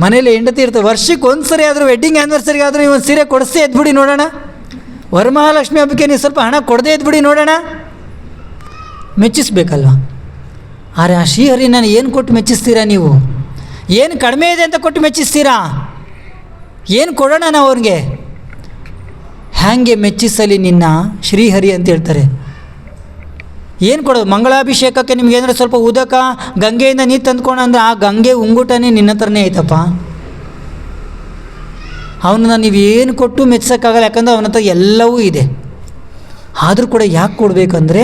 ಮನೇಲಿ ಹೆಂಡತಿ ಇರ್ತವೆ, ವರ್ಷಕ್ಕೆ ಒಂದು ಸರಿ ಆದರೂ, ವೆಡ್ಡಿಂಗ್ ಆ್ಯನಿವರ್ಸರಿಗೆ ಆದರೂ ಒಂದು ಸೀರೆ ಕೊಡಿಸೇ ಎದ್ಬಿಡಿ ನೋಡೋಣ. ವರಮಹಾಲಕ್ಷ್ಮಿ ಹಬ್ಬಕ್ಕೆ ನೀವು ಸ್ವಲ್ಪ ಹಣ ಕೊಡದೇ ಇದ್ಬಿಡಿ ನೋಡೋಣ. ಮೆಚ್ಚಿಸ್ಬೇಕಲ್ವ? ಆದರೆ ಆ ಶ್ರೀಹರಿನ ಏನು ಕೊಟ್ಟು ಮೆಚ್ಚಿಸ್ತೀರಾ ನೀವು? ಏನು ಕಡಿಮೆ ಇದೆ ಅಂತ ಕೊಟ್ಟು ಮೆಚ್ಚಿಸ್ತೀರಾ? ಏನು ಕೊಡೋಣ ನಾವು ಅವ್ರಿಗೆ? ಹ್ಯಾಂಗೆ ಮೆಚ್ಚಿಸಲಿ ನಿನ್ನ ಶ್ರೀಹರಿ ಅಂತ ಹೇಳ್ತಾರೆ. ಏನು ಕೊಡೋದು? ಮಂಗಳಾಭಿಷೇಕಕ್ಕೆ ನಿಮ್ಗೆ ಏನಾದ್ರು ಸ್ವಲ್ಪ ಉದಕ ಗಂಗೆಯಿಂದ ನೀರು ತಂದ್ಕೊಂಡು ಅಂದರೆ ಆ ಗಂಗೆ ಉಂಗುಟನೇ ನಿನ್ನ ಹತ್ರನೇ ಐತಪ್ಪ. ಅವನನ್ನ ನೀವೇನು ಕೊಟ್ಟು ಮೆಚ್ಚೋಕ್ಕಾಗಲ್ಲ, ಯಾಕಂದರೆ ಅವನ ಹತ್ರ ಎಲ್ಲವೂ ಇದೆ. ಆದರೂ ಕೂಡ ಯಾಕೆ ಕೊಡಬೇಕಂದ್ರೆ,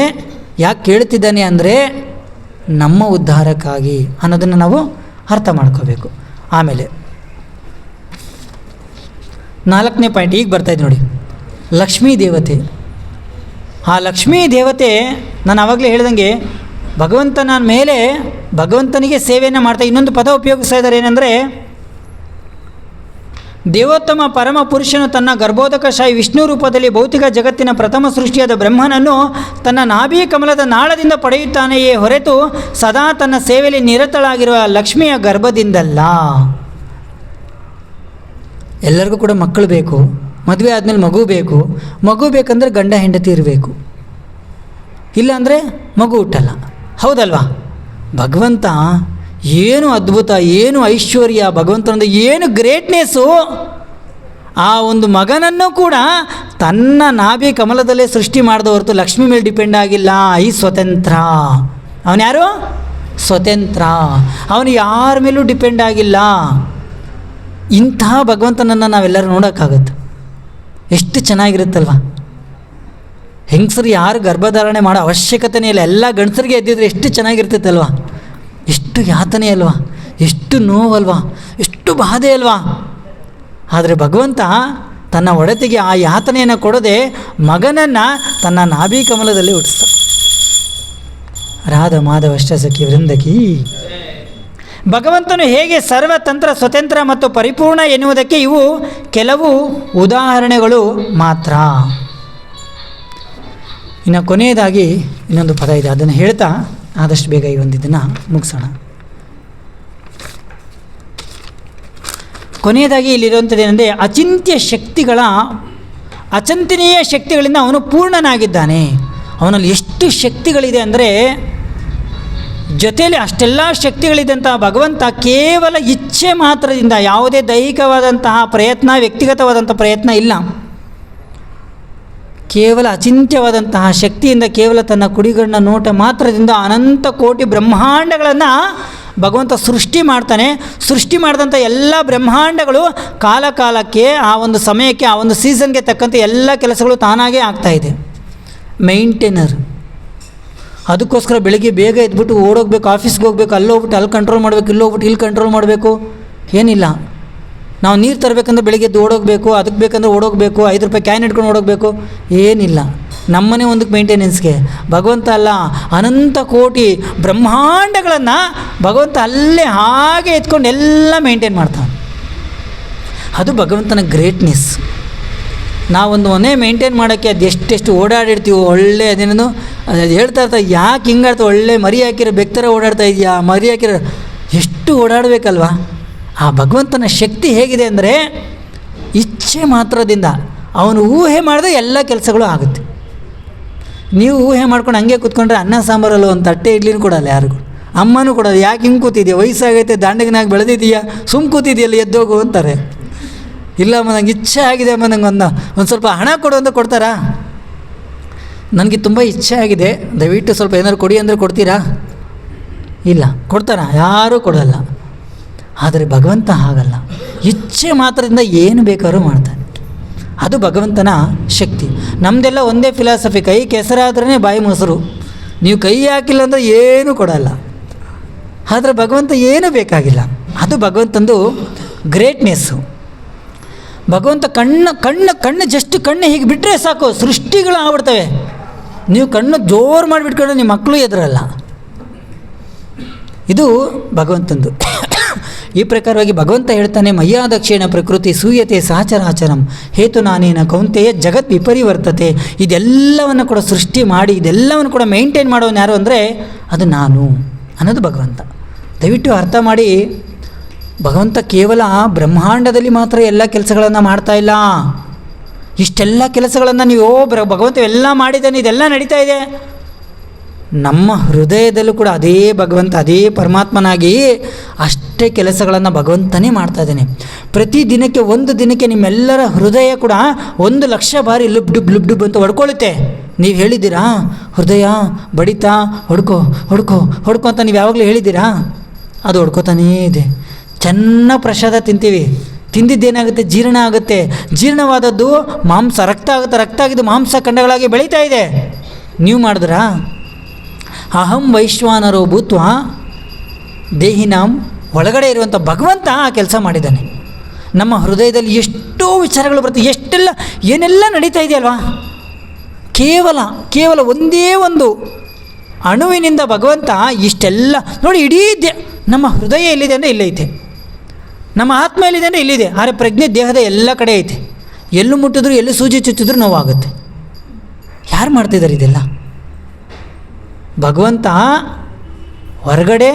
ಯಾಕೆ ಕೇಳ್ತಿದ್ದಾನೆ ಅಂದರೆ ನಮ್ಮ ಉದ್ಧಾರಕ್ಕಾಗಿ ಅನ್ನೋದನ್ನು ನಾವು ಅರ್ಥ ಮಾಡ್ಕೋಬೇಕು. ಆಮೇಲೆ 4ನೇ ಪಾಯಿಂಟ್ ಈಗ ಬರ್ತಾಯಿದ್ದು ನೋಡಿ, ಲಕ್ಷ್ಮೀ ದೇವತೆ. ಆ ಲಕ್ಷ್ಮೀ ದೇವತೆ ನಾನು ಆವಾಗಲೇ ಹೇಳ್ದಂಗೆ ಭಗವಂತನ ಮೇಲೆ ಭಗವಂತನಿಗೆ ಸೇವೆಯನ್ನು ಮಾಡ್ತಾ ಇನ್ನೊಂದು ಪದ ಉಪಯೋಗಿಸ್ತಾ ಇದ್ದಾರೆ. ಏನಂದರೆ, ದೇವೋತ್ತಮ ಪರಮ ಪುರುಷನು ತನ್ನ ಗರ್ಭೋದಕಶಾಹಿ ವಿಷ್ಣು ರೂಪದಲ್ಲಿ ಭೌತಿಕ ಜಗತ್ತಿನ ಪ್ರಥಮ ಸೃಷ್ಟಿಯಾದ ಬ್ರಹ್ಮನನ್ನು ತನ್ನ ನಾಭಿ ಕಮಲದ ನಾಳದಿಂದ ಪಡೆಯುತ್ತಾನೆಯೇ ಹೊರತು ಸದಾ ತನ್ನ ಸೇವೆಯಲ್ಲಿ ನಿರತಳಾಗಿರುವ ಲಕ್ಷ್ಮಿಯ ಗರ್ಭದಿಂದಲ್ಲ. ಎಲ್ಲರಿಗೂ ಕೂಡ ಮಕ್ಕಳು ಬೇಕು, ಮದುವೆ ಆದಮೇಲೆ ಮಗು ಬೇಕಂದ್ರೆ ಗಂಡ ಹೆಂಡತಿ ಇರಬೇಕು, ಇಲ್ಲಾಂದರೆ ಮಗು ಹುಟ್ಟಲ್ಲ. ಹೌದಲ್ವಾ? ಭಗವಂತ ಏನು ಅದ್ಭುತ, ಏನು ಐಶ್ವರ್ಯ, ಭಗವಂತನೊಂದು ಏನು ಗ್ರೇಟ್ನೆಸ್ಸು. ಆ ಒಂದು ಮಗನನ್ನು ಕೂಡ ತನ್ನ ನಾಭಿ ಕಮಲದಲ್ಲೇ ಸೃಷ್ಟಿ ಮಾಡಿದ ಹೊರತು ಲಕ್ಷ್ಮಿ ಮೇಲೆ ಡಿಪೆಂಡ್ ಆಗಿಲ್ಲ. ಈ ಸ್ವತಂತ್ರ. ಅವನು ಯಾರು? ಸ್ವತಂತ್ರ. ಅವನು ಯಾರ ಮೇಲೂ ಡಿಪೆಂಡ್ ಆಗಿಲ್ಲ. ಇಂತಹ ಭಗವಂತನನ್ನು ನಾವೆಲ್ಲರೂ ನೋಡೋಕ್ಕಾಗತ್ತೆ. ಎಷ್ಟು ಚೆನ್ನಾಗಿರುತ್ತಲ್ವ? ಹೆಂಗಸರು ಯಾರು ಗರ್ಭಧಾರಣೆ ಮಾಡೋ ಅವಶ್ಯಕತೆನೇ ಇಲ್ಲ, ಎಲ್ಲ ಗಂಡಸರಿಗೆ ಎದ್ದಿದ್ರೆ ಎಷ್ಟು ಚೆನ್ನಾಗಿರ್ತೈತಲ್ವ? ಎಷ್ಟು ಯಾತನೆ ಅಲ್ವಾ, ಎಷ್ಟು ನೋವಲ್ವಾ, ಎಷ್ಟು ಬಾಧೆ ಅಲ್ವಾ? ಆದರೆ ಭಗವಂತ ತನ್ನ ಒಡತಿಗೆ ಆ ಯಾತನೆಯನ್ನು ಕೊಡದೆ ಮಗನನ್ನು ತನ್ನ ನಾಭಿ ಕಮಲದಲ್ಲಿ ಹುಟ್ಟಿಸ್ತ. ರಾಧ ಮಾಧವ ಅಷ್ಟಸಖಿ ವೃಂದಕಿ. ಭಗವಂತನು ಹೇಗೆ ಸರ್ವತಂತ್ರ, ಸ್ವತಂತ್ರ ಮತ್ತು ಪರಿಪೂರ್ಣ ಎನ್ನುವುದಕ್ಕೆ ಇವು ಕೆಲವು ಉದಾಹರಣೆಗಳು ಮಾತ್ರ. ಇನ್ನು ಕೊನೆಯದಾಗಿ ಇನ್ನೊಂದು ಪದ ಇದೆ, ಅದನ್ನು ಹೇಳ್ತಾ ಆದಷ್ಟು ಬೇಗ ಈ ಒಂದು ಇದನ್ನು ಮುಗಿಸೋಣ. ಕೊನೆಯದಾಗಿ ಇಲ್ಲಿರುವಂಥದ್ದು ಏನಂದರೆ, ಅಚಿಂತನೀಯ ಶಕ್ತಿಗಳಿಂದ ಅವನು ಪೂರ್ಣನಾಗಿದ್ದಾನೆ. ಅವನಲ್ಲಿ ಎಷ್ಟು ಶಕ್ತಿಗಳಿದೆ ಅಂದರೆ ಜೊತೆಯಲ್ಲಿ ಅಷ್ಟೆಲ್ಲ ಶಕ್ತಿಗಳಿದ್ದಂತಹ ಭಗವಂತ ಕೇವಲ ಇಚ್ಛೆ ಮಾತ್ರದಿಂದ, ಯಾವುದೇ ದೈಹಿಕವಾದಂತಹ ಪ್ರಯತ್ನ, ವ್ಯಕ್ತಿಗತವಾದಂಥ ಪ್ರಯತ್ನ ಇಲ್ಲ, ಕೇವಲ ಅಚಿಂತ್ಯವಾದಂತಹ ಶಕ್ತಿಯಿಂದ, ಕೇವಲ ತನ್ನ ಕುಡಿಗಣ್ಣ ನೋಟ ಮಾತ್ರದಿಂದ ಅನಂತ ಕೋಟಿ ಬ್ರಹ್ಮಾಂಡಗಳನ್ನು ಭಗವಂತ ಸೃಷ್ಟಿ ಮಾಡ್ತಾನೆ. ಸೃಷ್ಟಿ ಮಾಡಿದಂಥ ಎಲ್ಲ ಬ್ರಹ್ಮಾಂಡಗಳು ಕಾಲ ಕಾಲಕ್ಕೆ, ಆ ಒಂದು ಸಮಯಕ್ಕೆ, ಆ ಒಂದು ಸೀಸನ್ಗೆ ತಕ್ಕಂತೆ ಎಲ್ಲ ಕೆಲಸಗಳು ತಾನಾಗೇ ಆಗ್ತಾಯಿದೆ. ಮೇಂಟೈನರ್. ಅದಕ್ಕೋಸ್ಕರ ಬೆಳಿಗ್ಗೆ ಬೇಗ ಎದ್ಬಿಟ್ಟು ಓಡೋಗ್ಬೇಕು, ಆಫೀಸ್ಗೆ ಹೋಗ್ಬೇಕು, ಅಲ್ಲಿ ಹೋಗ್ಬಿಟ್ಟು ಅಲ್ಲಿ ಕಂಟ್ರೋಲ್ ಮಾಡಬೇಕು, ಇಲ್ಲಿ ಹೋಗ್ಬಿಟ್ಟು ಇಲ್ಲಿ ಕಂಟ್ರೋಲ್ ಮಾಡಬೇಕು, ಏನಿಲ್ಲ. ನಾವು ನೀರು ತರಬೇಕಂದ್ರೆ ಬೆಳಿಗ್ಗೆ ಎದ್ದು ಓಡೋಗಬೇಕು, ಅದಕ್ಕೆ ಬೇಕಂದ್ರೆ ಓಡೋಗಬೇಕು, 5 ರೂಪಾಯಿ ಕ್ಯಾನ್ ಇಟ್ಕೊಂಡು ಓಡೋಗಬೇಕು, ಏನಿಲ್ಲ. ನಮ್ಮನೆ ಒಂದಕ್ಕೆ ಮೇಂಟೆನೆನ್ಸ್ಗೆ. ಭಗವಂತ ಅಲ್ಲ, ಅನಂತ ಕೋಟಿ ಬ್ರಹ್ಮಾಂಡಗಳನ್ನು ಭಗವಂತ ಅಲ್ಲೇ ಹಾಗೆ ಎತ್ಕೊಂಡು ಎಲ್ಲ ಮೇಂಟೈನ್ ಮಾಡ್ತಾನೆ. ಅದು ಭಗವಂತನ ಗ್ರೇಟ್ನೆಸ್. ನಾವೊಂದು ಮನೆ ಮೇಂಟೈನ್ ಮಾಡೋಕ್ಕೆ ಅದು ಎಷ್ಟೆಷ್ಟು ಓಡಾಡಿರ್ತೀವೋ, ಒಳ್ಳೆ ಅದೇನೋ ಅದು ಹೇಳ್ತಾ ಇರ್ತಾರೆ, ಯಾಕೆ ಹಿಂಗಾಡ್ತಾ, ಒಳ್ಳೆ ಮರಿ ಹಾಕಿರೋ ಬೆಕ್ತರ ಓಡಾಡ್ತಾ ಇದೆಯಾ, ಮರಿ ಹಾಕಿರೋ, ಎಷ್ಟು ಓಡಾಡಬೇಕಲ್ವ. ಆ ಭಗವಂತನ ಶಕ್ತಿ ಹೇಗಿದೆ ಅಂದರೆ ಇಚ್ಛೆ ಮಾತ್ರದಿಂದ ಅವನು ಊಹೆ ಮಾಡಿದ್ರೆ ಎಲ್ಲ ಕೆಲಸಗಳು ಆಗುತ್ತೆ. ನೀವು ಊಹೆ ಮಾಡ್ಕೊಂಡು ಹಂಗೆ ಕೂತ್ಕೊಂಡ್ರೆ ಅನ್ನ ಸಾಂಬಾರಲ್ಲ, ಒಂದು ತಟ್ಟೆ ಇಡ್ಲಿನೂ ಕೊಡಲ್ಲ ಯಾರಿಗೂ, ಅಮ್ಮನೂ ಕೊಡೋದು. ಯಾಕೆ ಹಿಂಗೆ ಕೂತಿದ್ಯಾ, ವಯಸ್ಸಾಗೈತೆ, ದಾಂಡಗಿನಾಗಿ ಬೆಳೆದಿದ್ದೀಯಾ, ಸುಮ್ಮ ಕೂತಿದೆಯಲ್ಲ, ಎದ್ದೋಗು ಅಂತಾರೆ. ಇಲ್ಲ ಅಮ್ಮ, ನಂಗೆ ಇಚ್ಛೆ ಆಗಿದೆ ಅಮ್ಮ, ನಂಗೆ ಒಂದು ಸ್ವಲ್ಪ ಹಣ ಕೊಡು ಅಂತ ಕೊಡ್ತಾರಾ? ನನಗೆ ತುಂಬ ಇಚ್ಛೆ ಆಗಿದೆ, ದಯವಿಟ್ಟು ಸ್ವಲ್ಪ ಏನಾದ್ರು ಕೊಡಿ ಅಂದರೆ ಕೊಡ್ತೀರಾ? ಇಲ್ಲ. ಕೊಡ್ತಾರಾ? ಯಾರೂ ಕೊಡಲ್ಲ. ಆದರೆ ಭಗವಂತ ಹಾಗಲ್ಲ, ಇಚ್ಛೆ ಮಾತ್ರದಿಂದ ಏನು ಬೇಕಾದ್ರೂ ಮಾಡ್ತಾನೆ. ಅದು ಭಗವಂತನ ಶಕ್ತಿ. ನಮ್ಮದೆಲ್ಲ ಒಂದೇ ಫಿಲಾಸಫಿ, ಕೈ ಕೆಸರಾದ್ರೇ ಬಾಯಿ ಮೊಸರು. ನೀವು ಕೈ ಹಾಕಿಲ್ಲ ಅಂದರೆ ಏನೂ ಕೊಡಲ್ಲ. ಆದರೆ ಭಗವಂತ ಏನೂ ಬೇಕಾಗಿಲ್ಲ. ಅದು ಭಗವಂತಂದು ಗ್ರೇಟ್ನೆಸ್ಸು. ಭಗವಂತ ಕಣ್ಣು ಜಸ್ಟ್ ಕಣ್ಣು ಹೀಗೆ ಬಿಟ್ಟರೆ ಸಾಕು, ಸೃಷ್ಟಿಗಳು ಆಗ್ಬಿಡ್ತವೆ. ನೀವು ಕಣ್ಣು ಜೋರು ಮಾಡಿಬಿಟ್ಕೊಂಡ್ರೆ ನಿಮ್ಮ ಮಕ್ಕಳು ಎದುರಲ್ಲ. ಇದು ಭಗವಂತಂದು. ಈ ಪ್ರಕಾರವಾಗಿ ಭಗವಂತ ಹೇಳ್ತಾನೆ, ಮಯ್ಯಾದಕ್ಷಿಣ ಪ್ರಕೃತಿ ಸೂಯತೆ ಸಹಚರಾಚರಂ ಹೇತು ನಾನೇನ ಕೌಂತೆಯ ಜಗತ್ ವಿಪರಿವರ್ತತೆ. ಇದೆಲ್ಲವನ್ನು ಕೂಡ ಸೃಷ್ಟಿ ಮಾಡಿ, ಇದೆಲ್ಲವನ್ನು ಕೂಡ ಮೇಂಟೈನ್ ಮಾಡೋನು ಯಾರು ಅಂದರೆ ಅದು ನಾನು ಅನ್ನೋದು ಭಗವಂತ. ದಯವಿಟ್ಟು ಅರ್ಥ ಮಾಡಿ, ಭಗವಂತ ಕೇವಲ ಬ್ರಹ್ಮಾಂಡದಲ್ಲಿ ಮಾತ್ರ ಎಲ್ಲ ಕೆಲಸಗಳನ್ನು ಮಾಡ್ತಾಯಿಲ್ಲ. ಇಷ್ಟೆಲ್ಲ ಕೆಲಸಗಳನ್ನು ನೀವು ಭಗವಂತ ಎಲ್ಲ ಮಾಡಿದ್ದಾನೆ, ಇದೆಲ್ಲ ನಡೀತಾ ಇದೆ. ನಮ್ಮ ಹೃದಯದಲ್ಲೂ ಕೂಡ ಅದೇ ಭಗವಂತ, ಅದೇ ಪರಮಾತ್ಮನಾಗಿ ಅಷ್ಟೇ ಕೆಲಸಗಳನ್ನು ಭಗವಂತನೇ ಮಾಡ್ತಾ ಇದ್ದಾನೆ. ಪ್ರತಿ ದಿನಕ್ಕೆ, ಒಂದು ದಿನಕ್ಕೆ ನಿಮ್ಮೆಲ್ಲರ ಹೃದಯ ಕೂಡ 1,00,000 ಬಾರಿ ಲುಬ್ ಡುಬ್ ಅಂತ ಹೊಡ್ಕೊಳ್ಳುತ್ತೆ. ನೀವು ಹೇಳಿದ್ದೀರಾ ಹೃದಯ ಬಡಿತಾ ಹೊಡ್ಕೋ ಹೊಡ್ಕೋ ಹೊಡ್ಕೋ ಅಂತ ನೀವು ಯಾವಾಗಲೂ ಹೇಳಿದ್ದೀರಾ? ಅದು ಹೊಡ್ಕೋತಾನೇ ಇದೆ. ಚೆನ್ನಾಗಿ ಪ್ರಸಾದ ತಿಂತೀವಿ, ತಿಂದಿದ್ದೇನಾಗುತ್ತೆ, ಜೀರ್ಣ ಆಗುತ್ತೆ. ಜೀರ್ಣವಾದದ್ದು ಮಾಂಸ, ರಕ್ತ ಆಗುತ್ತೆ, ರಕ್ತ ಆಗಿದ್ದು ಮಾಂಸ ಖಂಡಗಳಾಗಿ ಬೆಳೀತಾ ಇದೆ. ನೀವು ಮಾಡಿದ್ರಾ? ಅಹಂ ವೈಶ್ವಾನರೋ ಭೂತ್ವ ದೇಹಿನಾಂ ಒಳಗಡೆ ಇರುವಂಥ ಭಗವಂತ ಆ ಕೆಲಸ ಮಾಡಿದ್ದಾನೆ. ನಮ್ಮ ಹೃದಯದಲ್ಲಿ ಎಷ್ಟೋ ವಿಚಾರಗಳು ಬರ್ತವೆ, ಎಷ್ಟೆಲ್ಲ ಏನೆಲ್ಲ ನಡೀತಾ ಇದೆಯಲ್ವಾ. ಕೇವಲ ಒಂದೇ ಒಂದು ಅಣುವಿನಿಂದ ಭಗವಂತ ಇಷ್ಟೆಲ್ಲ ನೋಡಿ. ಇಡೀ ನಮ್ಮ ಹೃದಯ ಎಲ್ಲಿದೆ ಅಂದರೆ ಇಲ್ಲೈತೆ, ನಮ್ಮ ಆತ್ಮ ಎಲ್ಲಿದೆ ಅಂದರೆ ಇಲ್ಲಿದೆ. ಆದರೆ ಪ್ರಜ್ಞೆ ದೇಹದ ಎಲ್ಲ ಕಡೆ ಐತೆ. ಎಲ್ಲೂ ಮುಟ್ಟಿದ್ರು, ಎಲ್ಲೂ ಸೂಜಿ ಚುಚ್ಚಿದ್ರು ನೋವಾಗುತ್ತೆ. ಯಾರು ಮಾಡ್ತಿದ್ದಾರೆ ಇದೆಲ್ಲ? ಭಗವಂತ ಹೊರಗಡೆ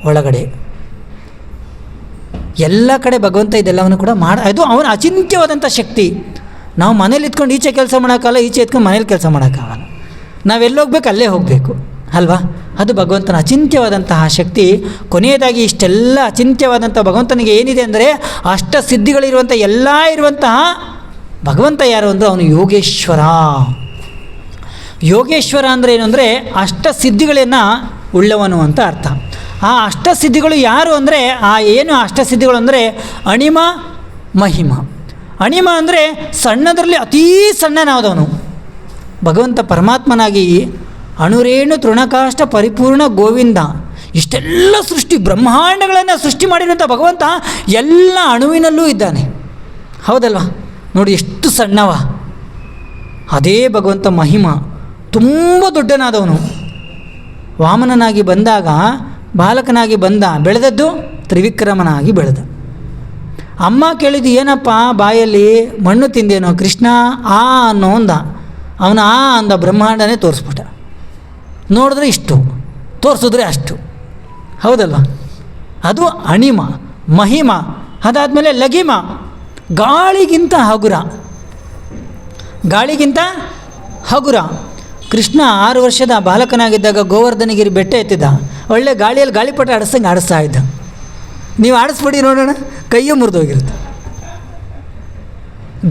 ಒಳಗಡೆ ಎಲ್ಲ ಕಡೆ ಭಗವಂತ ಇದೆಲ್ಲವನ್ನು ಕೂಡ ಅದು ಅವನ ಅಚಿಂತ್ಯವಾದಂಥ ಶಕ್ತಿ. ನಾವು ಮನೇಲಿ ಇತ್ಕೊಂಡು ಈಚೆ ಕೆಲಸ ಮಾಡೋಕ್ಕಲ್ಲ, ಈಚೆ ಎತ್ಕೊಂಡು ಮನೇಲಿ ಕೆಲಸ ಮಾಡೋಕ್ಕಾಗಲ್ಲ. ನಾವೆಲ್ಲೋಗ್ಬೇಕು ಅಲ್ಲೇ ಹೋಗಬೇಕು ಅಲ್ವಾ. ಅದು ಭಗವಂತನ ಅಚಿಂತ್ಯವಾದಂತಹ ಶಕ್ತಿ. ಕೊನೆಯದಾಗಿ ಇಷ್ಟೆಲ್ಲ ಅಚಿಂತ್ಯವಾದಂಥ ಭಗವಂತನಿಗೆ ಏನಿದೆ ಅಂದರೆ ಅಷ್ಟಸಿದ್ಧಿಗಳಿರುವಂಥ ಎಲ್ಲ ಇರುವಂತಹ ಭಗವಂತ ಯಾರು ಅಂದರೆ ಅವನು ಯೋಗೇಶ್ವರ. ಯೋಗೇಶ್ವರ ಅಂದರೆ ಏನು ಅಂದರೆ ಅಷ್ಟಸಿದ್ಧಿಗಳನ್ನು ಉಳ್ಳವನು ಅಂತ ಅರ್ಥ. ಆ ಅಷ್ಟಸಿದ್ಧಿಗಳು ಯಾರು ಅಂದರೆ ಏನು ಅಷ್ಟಸಿದ್ಧಿಗಳು ಅಂದರೆ ಅಣಿಮ ಮಹಿಮ. ಅಣಿಮ ಅಂದರೆ ಸಣ್ಣದರಲ್ಲಿ ಅತೀ ಸಣ್ಣನಾದವನು ಭಗವಂತ ಪರಮಾತ್ಮನಾಗಿ. ಅಣುರೇಣು ತೃಣಕಾಷ್ಟ ಪರಿಪೂರ್ಣ ಗೋವಿಂದ. ಇಷ್ಟೆಲ್ಲ ಸೃಷ್ಟಿ ಬ್ರಹ್ಮಾಂಡಗಳನ್ನು ಸೃಷ್ಟಿ ಮಾಡಿರುವಂಥ ಭಗವಂತ ಎಲ್ಲ ಅಣುವಿನಲ್ಲೂ ಇದ್ದಾನೆ. ಹೌದಲ್ವಾ? ನೋಡಿ ಎಷ್ಟು ಸಣ್ಣವ. ಅದೇ ಭಗವಂತ ಮಹಿಮ, ತುಂಬ ದೊಡ್ಡನಾದವನು. ವಾಮನನಾಗಿ ಬಂದಾಗ ಬಾಲಕನಾಗಿ ಬೆಳೆದದ್ದು ತ್ರಿವಿಕ್ರಮನಾಗಿ ಬೆಳೆದ. ಅಮ್ಮ ಕೇಳಿದ್ದು ಏನಪ್ಪ ಬಾಯಲ್ಲಿ ಮಣ್ಣು ತಿಂದೇನೋ ಕೃಷ್ಣ ಅನ್ನೋ ಅಂದ. ಅವನು ಅಂದ, ಬ್ರಹ್ಮಾಂಡನೇ ತೋರಿಸ್ಬಿಟ್ಟ. ನೋಡಿದ್ರೆ ಇಷ್ಟು, ತೋರಿಸಿದ್ರೆ ಅಷ್ಟು. ಹೌದಲ್ವ? ಅದು ಅಣಿಮ ಮಹಿಮ. ಅದಾದಮೇಲೆ ಲಗಿಮ, ಗಾಳಿಗಿಂತ ಹಗುರ. ಕೃಷ್ಣ 6 ವರ್ಷದ ಬಾಲಕನಾಗಿದ್ದಾಗ ಗೋವರ್ಧನಗಿರಿ ಬೆಟ್ಟ ಎತ್ತಿದ. ಒಳ್ಳೆ ಗಾಳಿಯಲ್ಲಿ ಗಾಳಿಪಟ ಆಡಿಸ್ದಂಗೆ ಆಡಿಸ್ತಾ ಇದ್ದ. ನೀವು ಆಡಿಸ್ಬಿಡಿ ನೋಡೋಣ, ಕೈಯೇ ಮುರಿದೋಗಿರುತ್ತೆ.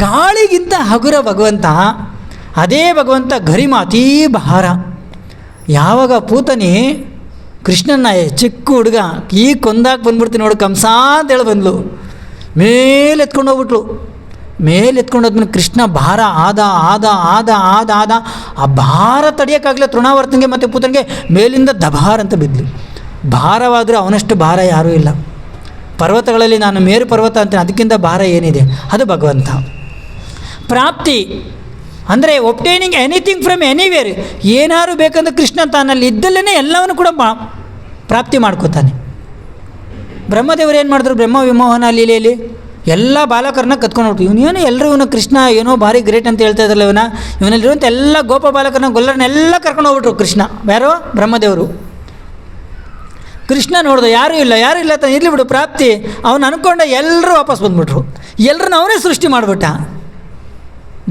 ಗಾಳಿಗಿಂತ ಹಗುರ ಭಗವಂತ, ಅದೇ ಭಗವಂತ ಗರಿಮ ಅತೀ ಭಾರ. ಯಾವಾಗ ಪೂತನಿ ಕೃಷ್ಣನ ಚಿಕ್ಕ ಹುಡುಗ ಈಗ ಕೊಂದಾಕೆ ಬಂದ್ಬಿಡ್ತೀನಿ ನೋಡಿ ಕಂಸ ಅಂತೇಳಿ ಬಂದ್ಲು, ಮೇಲೆ ಎತ್ಕೊಂಡು ಹೋಗ್ಬಿಟ್ಲು. ಮೇಲೆ ಎತ್ಕೊಂಡೋದ್ಮೇಲೆ ಕೃಷ್ಣ ಭಾರ ಆದ ಆದ ಆದ ಆದ ಆದ ಆ ಭಾರ ತಡೆಯೋಕ್ಕಾಗಲಿಲ್ಲ ತೃಣಾವರ್ತನಿಗೆ ಮತ್ತು ಪೂತನಿಗೆ. ಮೇಲಿಂದ ದಭಾರ ಅಂತ ಬಿದ್ದಲು. ಭಾರವಾದರೂ ಅವನಷ್ಟು ಭಾರ ಯಾರೂ ಇಲ್ಲ. ಪರ್ವತಗಳಲ್ಲಿ ನಾನು ಮೇರು ಪರ್ವತ ಅಂತೀನಿ, ಅದಕ್ಕಿಂತ ಭಾರ ಏನಿದೆ ಅದು ಭಗವಂತ. ಪ್ರಾಪ್ತಿ ಅಂದರೆ ಒಬ್ಟೈನಿಂಗ್ ಎನಿಥಿಂಗ್ ಫ್ರಮ್ ಎನಿವೇರ್. ಏನಾದ್ರು ಬೇಕಂದ್ರೆ ಕೃಷ್ಣ ತಾನಲ್ಲಿ ಇದ್ದಲ್ಲೇ ಎಲ್ಲವನ್ನು ಕೂಡ ಪ್ರಾಪ್ತಿ ಮಾಡ್ಕೋತಾನೆ. ಬ್ರಹ್ಮದೇವರು ಏನು ಮಾಡಿದ್ರು, ಬ್ರಹ್ಮ ವಿಮೋಹನ ಲೀಲೆಯಲ್ಲಿ ಎಲ್ಲ ಬಾಲಕರನ್ನ ಕತ್ಕೊಂಡು ಹೋಗ್ತು. ಇವನೇನು ಎಲ್ಲರೂ ಇವನು ಕೃಷ್ಣ ಏನೋ ಭಾರಿ ಗ್ರೇಟ್ ಅಂತ ಹೇಳ್ತಾ ಇದ್ರಲ್ಲ, ಇವನಲ್ಲಿರುವಂಥ ಎಲ್ಲ ಗೋಪ ಬಾಲಕರನ್ನ ಗೊಲ್ಲರನ್ನೆಲ್ಲ ಕರ್ಕೊಂಡು ಹೋಗ್ಬಿಟ್ರು ಕೃಷ್ಣ. ಯಾರೋ ಬ್ರಹ್ಮದೇವರು. ಕೃಷ್ಣ ನೋಡ್ದೆ ಯಾರೂ ಇಲ್ಲ ಅಂತ ಇರಲಿ ಬಿಡು ಪ್ರಾಪ್ತಿ. ಅವನು ಅಂದ್ಕೊಂಡ ಎಲ್ಲರೂ ವಾಪಸ್ ಬಂದ್ಬಿಟ್ರು. ಎಲ್ಲರನ್ನ ಅವನೇ ಸೃಷ್ಟಿ ಮಾಡಿಬಿಟ್ಟ.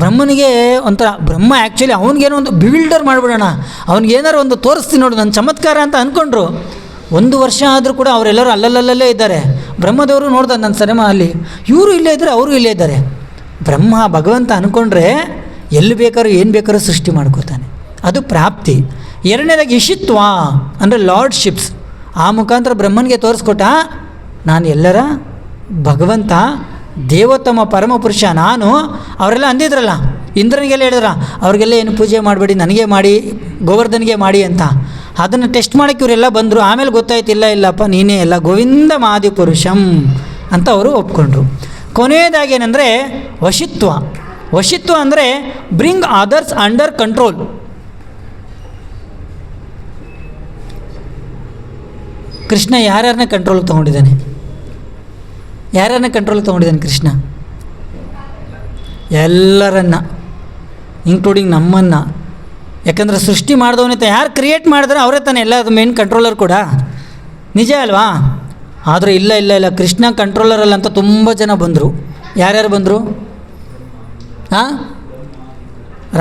ಬ್ರಹ್ಮನಿಗೆ ಒಂಥರ ಬ್ರಹ್ಮ ಆ್ಯಕ್ಚುಲಿ ಅವ್ನಿಗೇನೋ ಒಂದು ಬಿಲ್ಡರ್ ಮಾಡಿಬಿಡೋಣ, ಅವ್ನಿಗೇನಾರು ಒಂದು ತೋರಿಸ್ತೀನಿ ನೋಡು ನನ್ನ ಚಮತ್ಕಾರ ಅಂತ ಅಂದ್ಕೊಂಡ್ರು. 1 ವರ್ಷ ಆದರೂ ಕೂಡ ಅವರೆಲ್ಲರೂ ಅಲ್ಲಲ್ಲಲ್ಲೇ ಇದ್ದಾರೆ. ಬ್ರಹ್ಮದೇವರು ನೋಡ್ದ ನನ್ನ ಸಿನಿಮಾ ಅಲ್ಲಿ ಇವರು ಇಲ್ಲೇ ಇದ್ದಾರೆ, ಅವರು ಇಲ್ಲೇ ಇದ್ದಾರೆ. ಬ್ರಹ್ಮ ಭಗವಂತ ಅಂದ್ಕೊಂಡ್ರೆ ಎಲ್ಲಿ ಬೇಕಾದ್ರೂ ಏನು ಬೇಕಾದ್ರೂ ಸೃಷ್ಟಿ ಮಾಡ್ಕೋತಾನೆ. ಅದು ಪ್ರಾಪ್ತಿ. ಎರಡನೇದಾಗಿ ಇಷಿತ್ವ ಅಂದರೆ ಲಾರ್ಡ್ಶಿಪ್ಸ್. ಆ ಮುಖಾಂತರ ಬ್ರಹ್ಮನಿಗೆ ತೋರಿಸ್ಕೊಟ್ಟ, ನಾನು ಎಲ್ಲರ ಭಗವಂತ, ದೇವೋತ್ತಮ ಪರಮಪುರುಷ ನಾನು. ಅವರೆಲ್ಲ ಅಂದಿದ್ರಲ್ಲ, ಇಂದ್ರನಿಗೆಲ್ಲ ಹೇಳಿದ್ರ ಅವ್ರಿಗೆಲ್ಲ ಏನು ಪೂಜೆ ಮಾಡಬೇಡಿ, ನನಗೆ ಮಾಡಿ, ಗೋವರ್ಧನಿಗೆ ಮಾಡಿ ಅಂತ. ಅದನ್ನು ಟೆಸ್ಟ್ ಮಾಡೋಕ್ಕೆ ಇವರೆಲ್ಲ ಬಂದರು. ಆಮೇಲೆ ಗೊತ್ತಾಯ್ತು, ಇಲ್ಲಪ್ಪ ನೀನೇ ಎಲ್ಲ ಗೋವಿಂದ ಮಾದಿಪುರುಷಂ ಅಂತ ಅವರು ಒಪ್ಕೊಂಡ್ರು. ಕೊನೆಯದಾಗಿ ಏನಂದರೆ ವಶಿತ್ವ. ವಶಿತ್ವ ಅಂದರೆ bring others under control. Krishna ಯಾರ್ಯಾರನ್ನ ಕಂಟ್ರೋಲ್ಗೆ ತೊಗೊಂಡಿದ್ದಾನೆ? ಯಾರನ್ನ ಕಂಟ್ರೋಲ್ ತೊಗೊಂಡಿದ್ದಾನೆ ಕೃಷ್ಣ? ಎಲ್ಲರನ್ನ, ಇನ್ಕ್ಲೂಡಿಂಗ್ ನಮ್ಮನ್ನು. ಯಾಕಂದರೆ ಸೃಷ್ಟಿ ಮಾಡಿದವನೇ ಯಾರು ಕ್ರಿಯೇಟ್ ಮಾಡಿದ್ರೆ ಅವರೇ ತಾನೆ ಎಲ್ಲ ಮೇನ್ ಕಂಟ್ರೋಲರ್ ಕೂಡ, ನಿಜ ಅಲ್ವಾ? ಆದರೆ ಇಲ್ಲ ಕೃಷ್ಣ ಕಂಟ್ರೋಲರ್ ಅಲ್ಲ ಅಂತ ತುಂಬ ಜನ ಬಂದರು. ಯಾರ್ಯಾರು ಬಂದರು?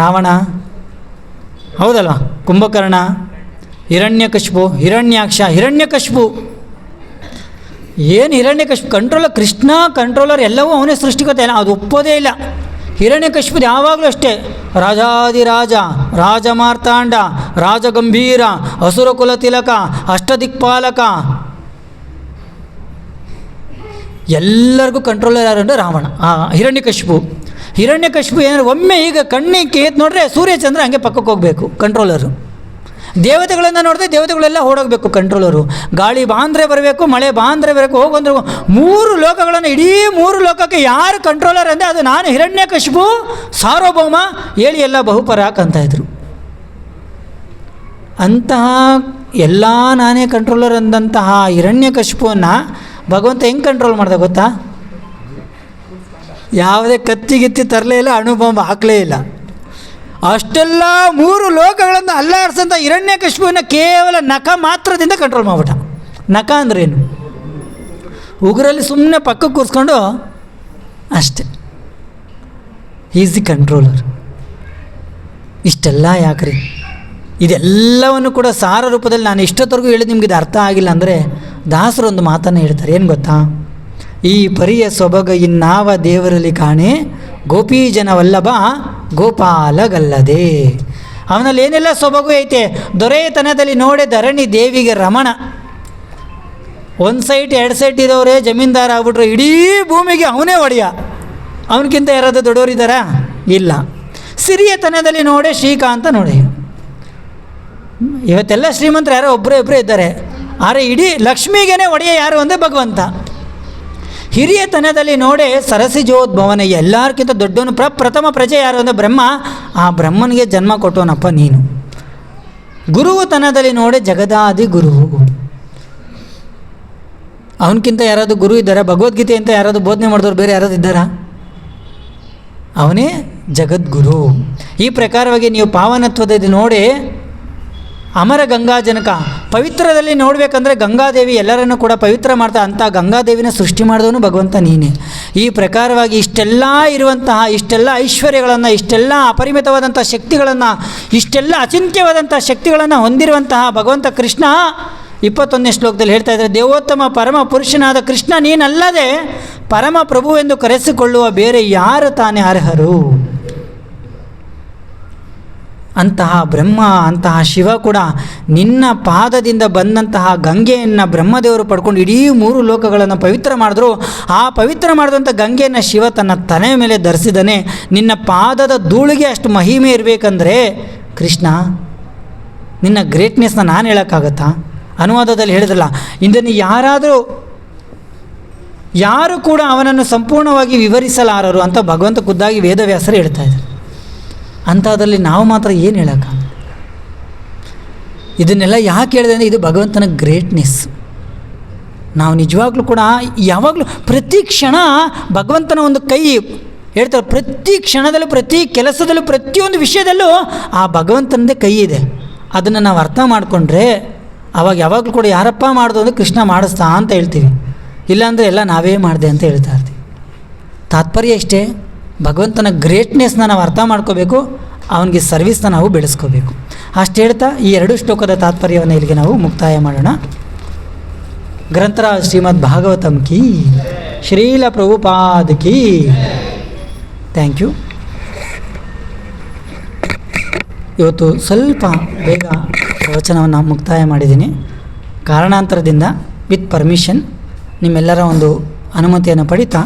ರಾವಣ ಹೌದಲ್ವಾ, ಕುಂಭಕರ್ಣ, ಹಿರಣ್ಯಕಶಿಪು, ಹಿರಣ್ಯಕಶಿಪು. ಏನು ಹಿರಣ್ಯಕಶಿಪು ಕಂಟ್ರೋಲರ್? ಕೃಷ್ಣ ಕಂಟ್ರೋಲರ್, ಎಲ್ಲವೂ ಅವನೇ ಸೃಷ್ಟಿಕತೆ. ಅದು ಒಪ್ಪೋದೇ ಇಲ್ಲ. ಹಿರಣ್ಯಕಶಿಪು ಯಾವಾಗಲೂ ಅಷ್ಟೇ, ರಾಜಾದಿರಾಜ, ರಾಜಮಾರ್ತಾಂಡ, ರಾಜಗಂಭೀರ, ಅಸುರಕುಲ ತಿಲಕ, ಅಷ್ಟದಿಕ್ಪಾಲಕ, ಎಲ್ಲರಿಗೂ ಕಂಟ್ರೋಲರ್ ಯಾರು ಅಂದರೆ ರಾವಣ. ಹಿರಣ್ಯಕಶಿಪು ಏನಾದ್ರು ಒಮ್ಮೆ ಈಗ ಕಣ್ಣಿಗೆ ನೋಡ್ರೆ ಸೂರ್ಯಚಂದ್ರ ಹಂಗೆ ಪಕ್ಕಕ್ಕೆ ಹೋಗಬೇಕು ಕಂಟ್ರೋಲರು. ದೇವತೆಗಳನ್ನು ನೋಡಿದ್ರೆ ದೇವತೆಗಳೆಲ್ಲ ಓಡೋಗಬೇಕು ಕಂಟ್ರೋಲರು. ಗಾಳಿ ಬಾಂದ್ರೆ ಬರಬೇಕು, ಮಳೆ ಬಾಂದ್ರೆ ಬರಬೇಕು, ಹೋಗಂದ್ರೆ 3 ಲೋಕಗಳನ್ನು, ಇಡೀ 3 ಲೋಕಕ್ಕೆ ಯಾರು ಕಂಟ್ರೋಲರ್ ಅಂದರೆ ಅದು ನಾನು ಹಿರಣ್ಯಕಶಿಪು ಸಾರ್ವಭೌಮ, ಹೇಳಿ ಎಲ್ಲ ಬಹುಪರಾಕ್ ಅಂತ ಇದ್ರು. ಅಂತಹ ಎಲ್ಲ ನಾನೇ ಕಂಟ್ರೋಲರ್ ಅಂದಂತಹ ಹಿರಣ್ಯಕಶಿಪುವನ್ನು ಭಗವಂತ ಹೆಂಗೆ ಕಂಟ್ರೋಲ್ ಮಾಡ್ದೆ ಗೊತ್ತಾ? ಯಾವುದೇ ಕತ್ತಿಗಿತ್ತಿ ತರಲೇ ಇಲ್ಲ, ಅಣುಬಾಂಬ್ ಹಾಕಲೇ ಇಲ್ಲ. ಅಷ್ಟೆಲ್ಲ 3 ಲೋಕಗಳನ್ನು ಅಲ್ಲಾಡಿಸಂಥ ಹಿರಣ್ಯಕಶಿಪುವನ್ನು ಕೇವಲ ನಖ ಮಾತ್ರದಿಂದ ಕಂಟ್ರೋಲ್ ಮಾಡಿಬಿಟ್ಟ. ನಖ ಅಂದ್ರೇನು? ಉಗುರಲ್ಲಿ ಸುಮ್ಮನೆ ಪಕ್ಕಕ್ಕೆ ಕೂರಿಸ್ಕೊಂಡು ಅಷ್ಟೆ. Is the controller. ಇಷ್ಟೆಲ್ಲ ಯಾಕ್ರಿ? ಇದೆಲ್ಲವನ್ನು ಕೂಡ ಸಾರ ರೂಪದಲ್ಲಿ ನಾನು ಇಷ್ಟೊತ್ತರೆಗೂ ಹೇಳಿದ ನಿಮ್ಗೆ ಇದು ಅರ್ಥ ಆಗಿಲ್ಲ ಅಂದರೆ ದಾಸರೊಂದು ಮಾತನ್ನು ಹೇಳ್ತಾರೆ. ಏನು ಗೊತ್ತಾ? ಈ ಪರಿಯ ಸೊಬಗ ಇನ್ನಾವ ದೇವರಲ್ಲಿ ಕಾಣೆ, ಗೋಪೀಜನ ವಲ್ಲಭ ಗೋಪಾಲಗಲ್ಲದೆ. ಅವನಲ್ಲಿ ಏನೆಲ್ಲ ಸೊಬಗು ಐತೆ. ದೊರೆಯತನದಲ್ಲಿ ನೋಡೆ ಧರಣಿ ದೇವಿಗೆ ರಮಣ. 1 ಸೈಟ್ 2 ಸೈಟ್ ಇರೋರೇ ಜಮೀನ್ದಾರ ಆಗ್ಬಿಟ್ರು, ಇಡೀ ಭೂಮಿಗೆ ಅವನೇ ಒಡೆಯ. ಅವನಕ್ಕಿಂತ ಯಾರಾದರೂ ದೊಡ್ಡವರಿದ್ದಾರಾ? ಇಲ್ಲ. ಸಿರಿಯತನದಲ್ಲಿ ನೋಡೆ ಶ್ರೀಕಾಂತ ನೋಡಿ. ಇವತ್ತೆಲ್ಲ ಶ್ರೀಮಂತರು ಯಾರೋ ಒಬ್ಬರೇ ಇದ್ದಾರೆ, ಆದರೆ ಇಡೀ ಲಕ್ಷ್ಮಿಗೇನೆ ಒಡೆಯ ಯಾರು ಅಂದರೆ ಭಗವಂತ. ಹಿರಿಯತನದಲ್ಲಿ ನೋಡೆ ಸರಸಿಜೋದ್ಭವನ, ಎಲ್ಲರಿಗಿಂತ ದೊಡ್ಡವನು ಪ್ರಥಮ ಪ್ರಜೆ ಯಾರು ಅಂದರೆ ಬ್ರಹ್ಮ. ಆ ಬ್ರಹ್ಮನಿಗೆ ಜನ್ಮ ಕೊಟ್ಟವನಪ್ಪ ನೀನು. ಗುರುತನದಲ್ಲಿ ನೋಡೆ ಜಗದಾದಿ ಗುರು. ಅವನಕ್ಕಿಂತ ಯಾರಾದರೂ ಗುರು ಇದ್ದಾರಾ? ಭಗವದ್ಗೀತೆ ಅಂತ ಯಾರಾದರೂ ಬೋಧನೆ ಮಾಡಿದವ್ರು ಬೇರೆ ಯಾರಾದ್ರು ಇದ್ದಾರಾ? ಅವನೇ ಜಗದ್ಗುರು. ಈ ಪ್ರಕಾರವಾಗಿ ನೀವು ಪಾವನತ್ವದ ನೋಡಿ ಅಮರ ಗಂಗಾಜನಕ, ಪವಿತ್ರದಲ್ಲಿ ನೋಡಬೇಕಂದ್ರೆ ಗಂಗಾದೇವಿ ಎಲ್ಲರನ್ನೂ ಕೂಡ ಪವಿತ್ರ ಮಾಡ್ತಾ, ಅಂಥ ಗಂಗಾದೇವಿನ ಸೃಷ್ಟಿ ಮಾಡಿದವನು ಭಗವಂತ ನೀನೇ. ಈ ಪ್ರಕಾರವಾಗಿ ಇಷ್ಟೆಲ್ಲ ಇರುವಂತಹ, ಇಷ್ಟೆಲ್ಲ ಐಶ್ವರ್ಯಗಳನ್ನು, ಇಷ್ಟೆಲ್ಲ ಅಪರಿಮಿತವಾದಂಥ ಶಕ್ತಿಗಳನ್ನು, ಇಷ್ಟೆಲ್ಲ ಅಚಿಂತ್ಯವಾದಂಥ ಶಕ್ತಿಗಳನ್ನು ಹೊಂದಿರುವಂತಹ ಭಗವಂತ ಕೃಷ್ಣ 21ನೇ ಶ್ಲೋಕದಲ್ಲಿ ಹೇಳ್ತಾ ಇದ್ದಾರೆ, ದೇವೋತ್ತಮ ಪರಮ ಪುರುಷನಾದ ಕೃಷ್ಣ ನೀನಲ್ಲದೆ ಪರಮ ಪ್ರಭು ಎಂದು ಕರೆಸಿಕೊಳ್ಳುವ ಬೇರೆ ಯಾರು ತಾನೇ ಅರ್ಹರು. ಅಂತಹ ಬ್ರಹ್ಮ, ಅಂತಹ ಶಿವ ಕೂಡ ನಿನ್ನ ಪಾದದಿಂದ ಬಂದಂತಹ ಗಂಗೆಯನ್ನು ಬ್ರಹ್ಮದೇವರು ಪಡ್ಕೊಂಡು ಇಡೀ 3 ಲೋಕಗಳನ್ನು ಪವಿತ್ರ ಮಾಡಿದ್ರು. ಆ ಪವಿತ್ರ ಮಾಡಿದಂಥ ಗಂಗೆಯನ್ನು ಶಿವ ತನ್ನ ತಲೆಯ ಮೇಲೆ ಧರಿಸಿದನೆ. ನಿನ್ನ ಪಾದದ ಧೂಳಿಗೆ ಅಷ್ಟು ಮಹಿಮೆ ಇರಬೇಕಂದ್ರೆ ಕೃಷ್ಣ, ನಿನ್ನ ಗ್ರೇಟ್ನೆಸ್ನ ನಾನು ಹೇಳೋಕ್ಕಾಗತ್ತಾ? ಅನುವಾದದಲ್ಲಿ ಹೇಳಿದ್ರಲ್ಲ, ಇದನ್ನು ಯಾರು ಕೂಡ ಅವನನ್ನು ಸಂಪೂರ್ಣವಾಗಿ ವಿವರಿಸಲಾರರು ಅಂತ ಭಗವಂತ ಖುದ್ದಾಗಿ ವೇದವ್ಯಾಸರು ಹೇಳ್ತಾ ಇದ್ದಾರೆ. ಅಂಥದ್ರಲ್ಲಿ ನಾವು ಮಾತ್ರ ಏನು ಹೇಳೋಕ್ಕಾಗ? ಇದನ್ನೆಲ್ಲ ಯಾಕೆ ಹೇಳಿದೆ ಅಂದರೆ ಇದು ಭಗವಂತನ ಗ್ರೇಟ್ನೆಸ್. ನಾವು ನಿಜವಾಗ್ಲೂ ಕೂಡ ಯಾವಾಗಲೂ ಪ್ರತಿ ಕ್ಷಣ ಭಗವಂತನ ಒಂದು ಕೈ ಹೇಳ್ತಾರೆ, ಪ್ರತಿ ಕ್ಷಣದಲ್ಲೂ, ಪ್ರತಿ ಕೆಲಸದಲ್ಲೂ, ಪ್ರತಿಯೊಂದು ವಿಷಯದಲ್ಲೂ ಆ ಭಗವಂತನದೇ ಕೈ ಇದೆ. ಅದನ್ನು ನಾವು ಅರ್ಥ ಮಾಡಿಕೊಂಡ್ರೆ ಅವಾಗ ಯಾವಾಗಲೂ ಕೂಡ ಯಾರಪ್ಪ ಮಾಡೋದು ಅಂದರೆ ಕೃಷ್ಣ ಮಾಡಿಸ್ತಾ ಅಂತ ಹೇಳ್ತೀವಿ, ಇಲ್ಲಾಂದರೆ ಎಲ್ಲ ನಾವೇ ಮಾಡಿದೆ ಅಂತ ಹೇಳ್ತಾ ಇರ್ತೀವಿ. ತಾತ್ಪರ್ಯ ಇಷ್ಟೇ, ಭಗವಂತನ ಗ್ರೇಟ್ನೆಸ್ನ ನಾವು ಅರ್ಥ ಮಾಡ್ಕೋಬೇಕು, ಅವನಿಗೆ ಸರ್ವಿಸ್ನ ನಾವು ಬೆಳೆಸ್ಕೋಬೇಕು. ಅಷ್ಟು ಹೇಳ್ತಾ ಈ 2 ಶ್ಲೋಕದ ತಾತ್ಪರ್ಯವನ್ನು ಇಲ್ಲಿಗೆ ನಾವು ಮುಕ್ತಾಯ ಮಾಡೋಣ. ಗ್ರಂಥರಾಜ್ ಶ್ರೀಮದ್ ಭಾಗವತಂ ಕಿ, ಶ್ರೀಲ ಪ್ರಭುಪಾದ್ ಕಿ. Thank you. ಇವತ್ತು ಸ್ವಲ್ಪ ಬೇಗ ಪ್ರವಚನವನ್ನು ಮುಕ್ತಾಯ ಮಾಡಿದ್ದೀನಿ. ಕಾರಣಾಂತರದಿಂದ ವಿತ್ ಪರ್ಮಿಷನ್ ನಿಮ್ಮೆಲ್ಲರ ಒಂದು ಅನುಮತಿಯನ್ನು ಪಡಿತಾ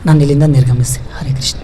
ನಾನು ಇಲ್ಲಿಂದ ನಿರ್ಗಮಿಸಿ. ಹರೇ ಕೃಷ್ಣ.